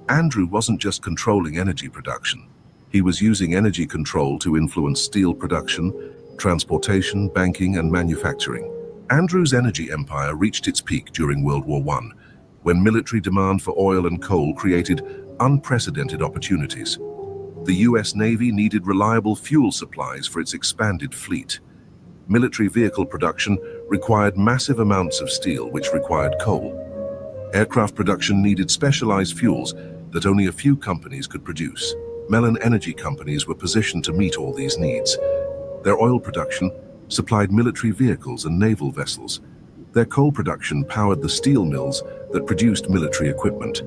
Andrew wasn't just controlling energy production. He was using energy control to influence steel production, transportation, banking, and manufacturing. Andrew's energy empire reached its peak during World War I, when military demand for oil and coal created unprecedented opportunities. The US Navy needed reliable fuel supplies for its expanded fleet. Military vehicle production required massive amounts of steel, which required coal. Aircraft production needed specialized fuels that only a few companies could produce. Mellon energy companies were positioned to meet all these needs. Their oil production supplied military vehicles and naval vessels. Their coal production powered the steel mills that produced military equipment.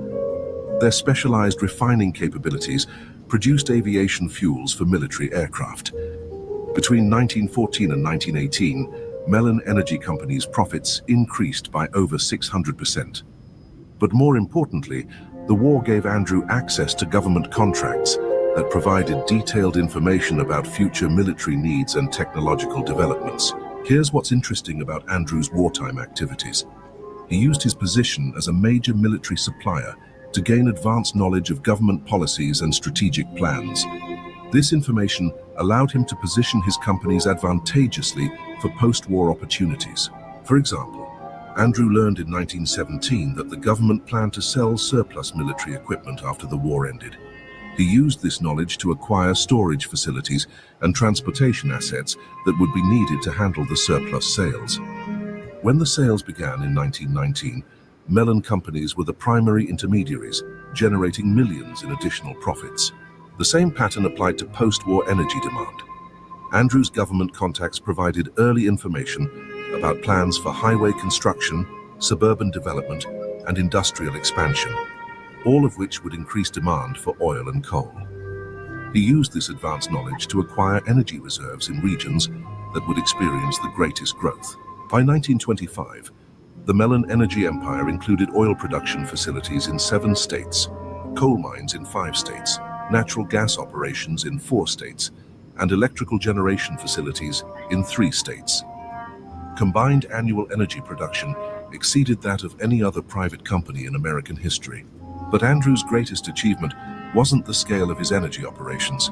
Their specialized refining capabilities produced aviation fuels for military aircraft. Between 1914 and 1918, Mellon Energy Company's profits increased by over 600%. But more importantly, the war gave Andrew access to government contracts that provided detailed information about future military needs and technological developments. Here's what's interesting about Andrew's wartime activities. He used his position as a major military supplier to gain advanced knowledge of government policies and strategic plans. This information allowed him to position his companies advantageously for post-war opportunities. For example, Andrew learned in 1917 that the government planned to sell surplus military equipment after the war ended. He used this knowledge to acquire storage facilities and transportation assets that would be needed to handle the surplus sales. When the sales began in 1919, Mellon companies were the primary intermediaries, generating millions in additional profits. The same pattern applied to post-war energy demand. Andrew's government contacts provided early information about plans for highway construction, suburban development, and industrial expansion, all of which would increase demand for oil and coal. He used this advanced knowledge to acquire energy reserves in regions that would experience the greatest growth. By 1925, the Mellon Energy Empire included oil production facilities in 7 states, coal mines in 5 states, natural gas operations in 4 states, and electrical generation facilities in 3 states. Combined annual energy production exceeded that of any other private company in American history. But Andrew's greatest achievement wasn't the scale of his energy operations.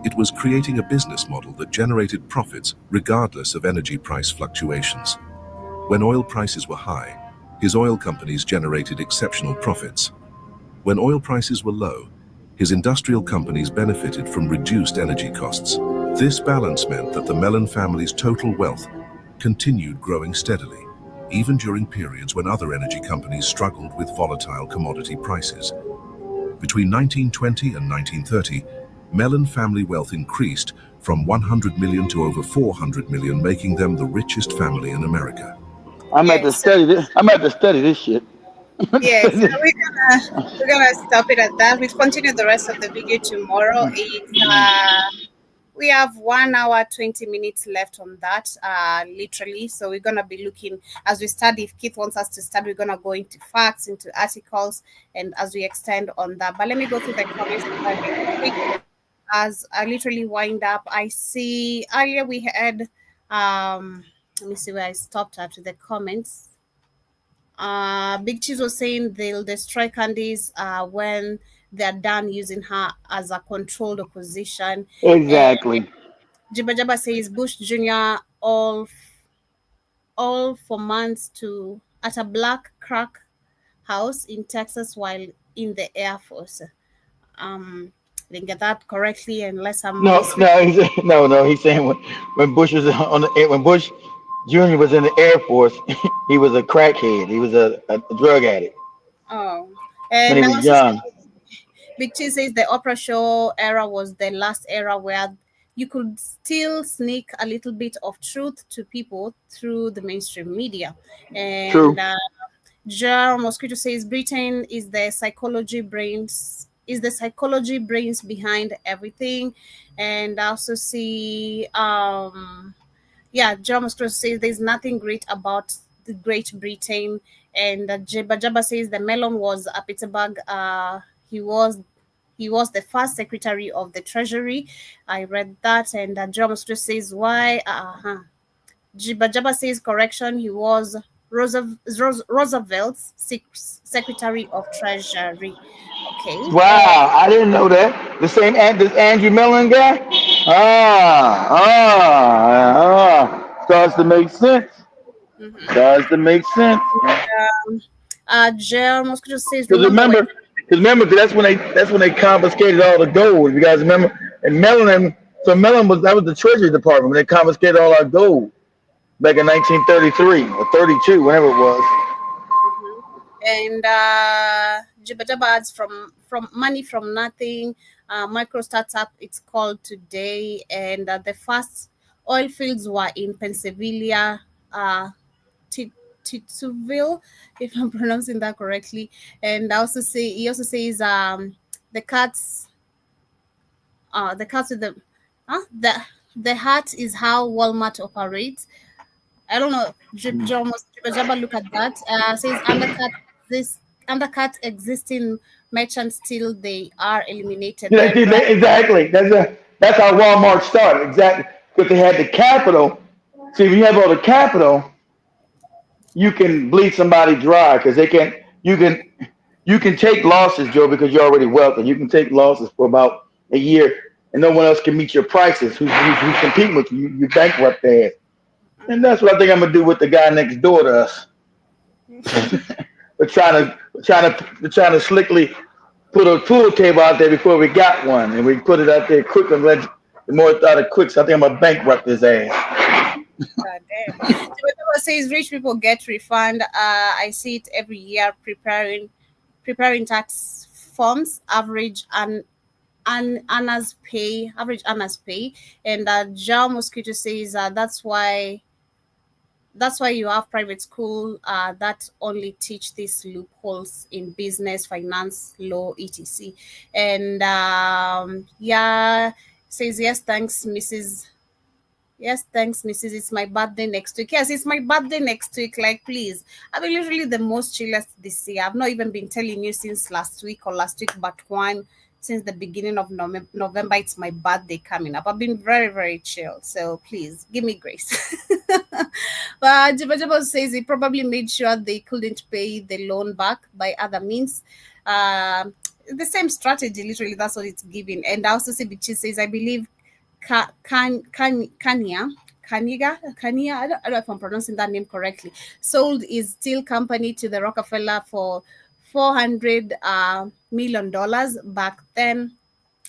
It was creating a business model that generated profits regardless of energy price fluctuations. When oil prices were high, his oil companies generated exceptional profits. When oil prices were low, his industrial companies benefited from reduced energy costs. This balance meant that the Mellon family's total wealth continued growing steadily, even during periods when other energy companies struggled with volatile commodity prices. Between 1920 and 1930, Mellon family wealth increased from 100 million to over 400 million, making them the richest family in America. I'm at to study this. I'm at to study this shit. Yes, we're gonna stop it at that. We'll continue the rest of the video tomorrow. We have 1 hour 20 minutes left on that, literally. So we're gonna be looking as we study. If Keith wants us to study, we're gonna go into facts, into articles, and as we extend on that. But let me go through the comments quick as I literally wind up. I see earlier we had let me see where I stopped after the comments. Big Cheese was saying they'll destroy Candace when they're done using her as a controlled opposition. Exactly. And Jibba Jabba says Bush Jr. all for months to at a black crack house in Texas while in the Air Force. I didn't get that correctly unless I'm No, misreading. no, no. He's saying when Bush was on the when Bush Jr. was in the Air Force, he was a crackhead. He was a drug addict Oh, when he and I was also see young. Big Cheese says the Oprah show era was the last era where you could still sneak a little bit of truth to people through the mainstream media. And True. Jar Mosquito says Britain is the psychology brains behind everything. And I also see Jar Mosquito says there's nothing great about the Great Britain. And Jabba Jabba says the melon was a Pittsburgh. He was he was the first Secretary of the Treasury. I read that, and Jar Mosquito says why. Jibba Jabba says correction. He was Roosevelt's Secretary of Treasury. Okay. Wow, I didn't know that. The same this Andrew Mellon guy. Starts to make sense. Starts to make sense. Jar Mosquito says Because remember when. remember, that's when they confiscated all the gold. If you guys remember, and Mellon, so Mellon was that was the Treasury Department when they confiscated all our gold back in 1933 or 32, whenever it was. And Jibba Jabba adds from money from nothing. Micro startup it's called today, and the first oil fields were in Pennsylvania, Titsville, if I'm pronouncing that correctly. And he also says the cats with the hat is how Walmart operates. I don't know. Jabba look at that. Says undercut existing merchants till they are eliminated. Yeah, exactly. That's how Walmart started. Exactly, because they had the capital. See, when you have all the capital, you can bleed somebody dry because they can. You can take losses, Joe, because you're already wealthy. You can take losses for about a year, and no one else can meet your prices. Who's competing with you? You bankrupt their ass. And that's what I think I'm gonna do with the guy next door to us. We're trying to slickly put a pool table out there before we got one, and we put it out there quick and let the more it out of quick. So I think I'm gonna bankrupt his ass. God damn. Whoever says rich people get refund. I see it every year preparing tax forms. Average earners pay, and Jao Mosquito says that's why you have private school that only teach these loopholes in business, finance, law, etc. And says yes, thanks, Mrs. It's my birthday next week. Yes, it's my birthday next week. Like, please. I've been literally the most chillest this year. I've not even been telling you since last week, but since the beginning of November. It's my birthday coming up. I've been very, very chill. So please give me grace. But Jibba says he probably made sure they couldn't pay the loan back by other means. The same strategy, literally, that's what it's giving. And I also see Bichi says, I believe Kania, I don't know if I'm pronouncing that name correctly, sold his steel company to the Rockefeller for $400 million back then.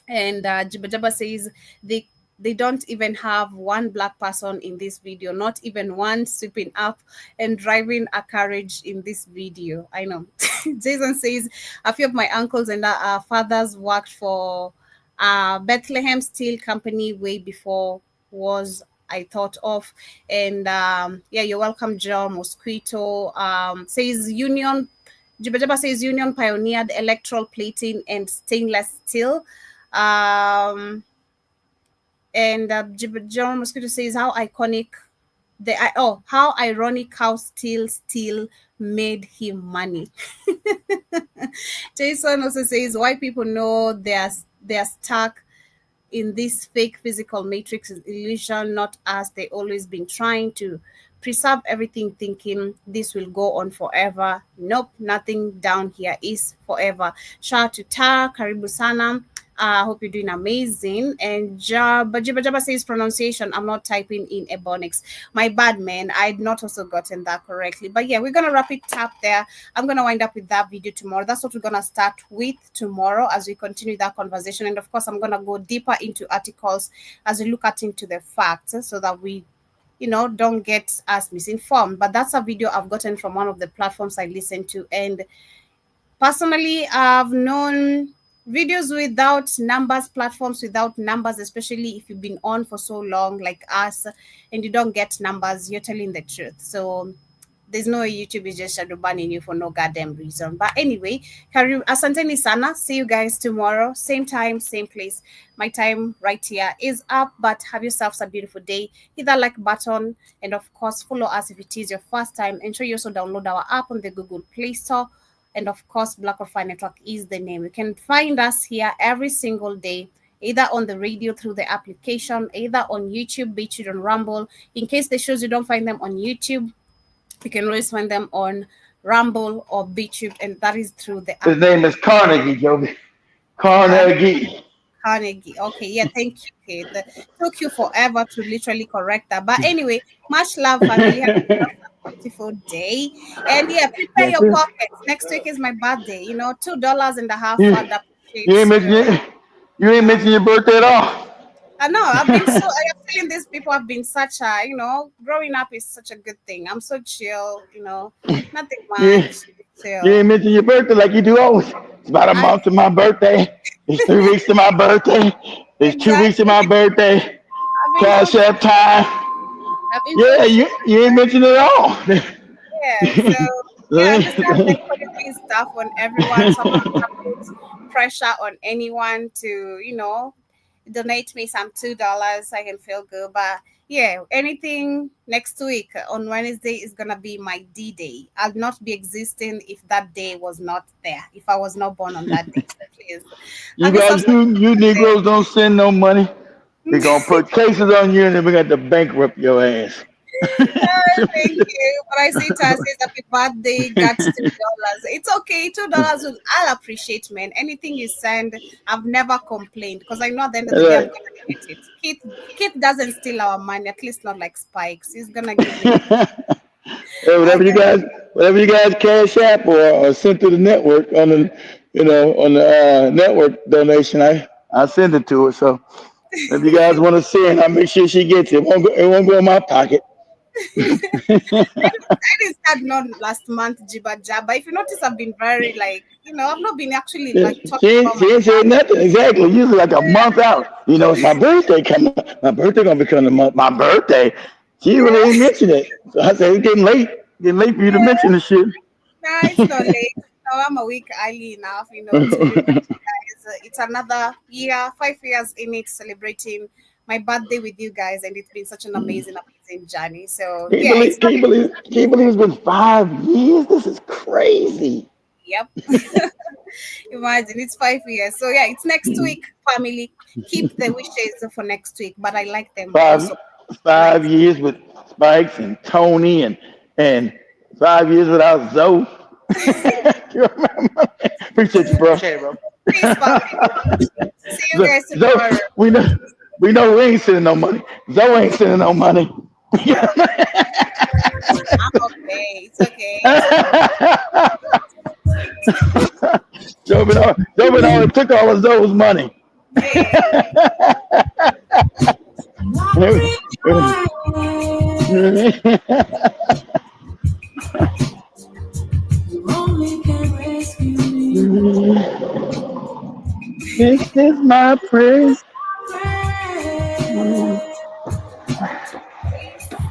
And Jibba says they don't even have one black person in this video, not even one sweeping up and driving a carriage in this video. I know. Jason says a few of my uncles and fathers worked for Bethlehem Steel Company way before was I thought of. And you're welcome, Joe Mosquito. Says Jibba says Union pioneered electrical plating and stainless steel. And John Mosquito says how ironic how steel made him money. Jason also says why people know they're stuck in this fake physical matrix illusion, not as they always been trying to preserve everything thinking this will go on forever. Nope, nothing down here is forever. Shout out to Ta, Karibu Sana. I hope you're doing amazing. And Jabba says pronunciation. I'm not typing in Ebonics. My bad, man. I'd not also gotten that correctly. But yeah, we're going to wrap it up there. I'm going to wind up with that video tomorrow. That's what we're going to start with tomorrow as we continue that conversation. And of course, I'm going to go deeper into articles as we look at into the facts so that we don't get us misinformed. But that's a video I've gotten from one of the platforms I listen to. And personally, I've known videos without numbers, platforms without numbers, especially if you've been on for so long like us and you don't get numbers, you're telling the truth. So there's no YouTube is just shadow banning you for no goddamn reason. But anyway, asanteni sana. See you guys tomorrow. Same time, same place. My time right here is up, but have yourselves a beautiful day. Hit that like button and of course follow us if it is your first time. Ensure you also download our app on the Google Play Store. And of course, Black Wi-Fi Network is the name. You can find us here every single day, either on the radio through the application, either on YouTube, BitChute, on Rumble. In case the shows you don't find them on YouTube, you can always find them on Rumble or BitChute, and that is through the His name is Carnegie, Joby. Carnegie. Carnegie. Okay, yeah, thank you, Kate. It took you forever to literally correct that. But anyway, much love, family. Have a beautiful day. And yeah, prepare your pockets. Next week is my birthday. $2.50. You ain't mentioned your birthday at all. I know. I am feeling these people have been such a, growing up is such a good thing. I'm so chill, nothing much. Chill. You ain't mentioned your birthday like you do always. It's about a month to my birthday. It's 3 weeks to my birthday. It's 2 weeks to my birthday. Cash App time. Yeah, you ain't mentioned it at all. Yeah, so I'm just putting this stuff on everyone. Someone puts pressure on anyone to, donate me some $2. I can feel good. But yeah, anything next week on Wednesday is gonna be my D-Day. I'll not be existing if that day was not there. If I was not born on that day, so please. You guys, you Negroes don't send no money. We're gonna put cases on you, and then we're gonna have to bankrupt your ass. Thank you. But I see Taz says happy birthday, got $2. It's okay, $2 I'll appreciate, man. Anything you send, I've never complained because I know at the end of the day I'm gonna get it. Keith doesn't steal our money, at least not like Spikes. He's gonna give me Hey, whatever you guys cash app or send to the network on the network donation, I send it to her. So if you guys want to send, I'll make sure she gets it. It won't go in my pocket. I didn't start not last month, Jibba Jabba. If you notice, I've been very I've not been actually talking about she ain't said nothing. Exactly. Usually like a month out. It's my birthday coming up. My birthday gonna be coming month. My birthday. She really ain't mentioned it. So I said it's getting late. Getting late for you to mention the shit. No, it's not late. No, I'm a week early enough, to remind you guys. It's another year, 5 years in it, celebrating my birthday with you guys, and it's been such an amazing journey. So Can you believe it's been 5 years? This is crazy. Yep. Imagine it's 5 years. So yeah, it's next week, family. Keep the wishes for next week, but I like them. 5 years with Spikes and Tony and 5 years without Zoe. You remember? Appreciate you, bro. Okay, bro. Peace, family. See you guys tomorrow. We know we ain't sending no money. Zoe ain't sending no money. I'm okay. It's okay. Joe already took all of Zoe's money. This is my praise.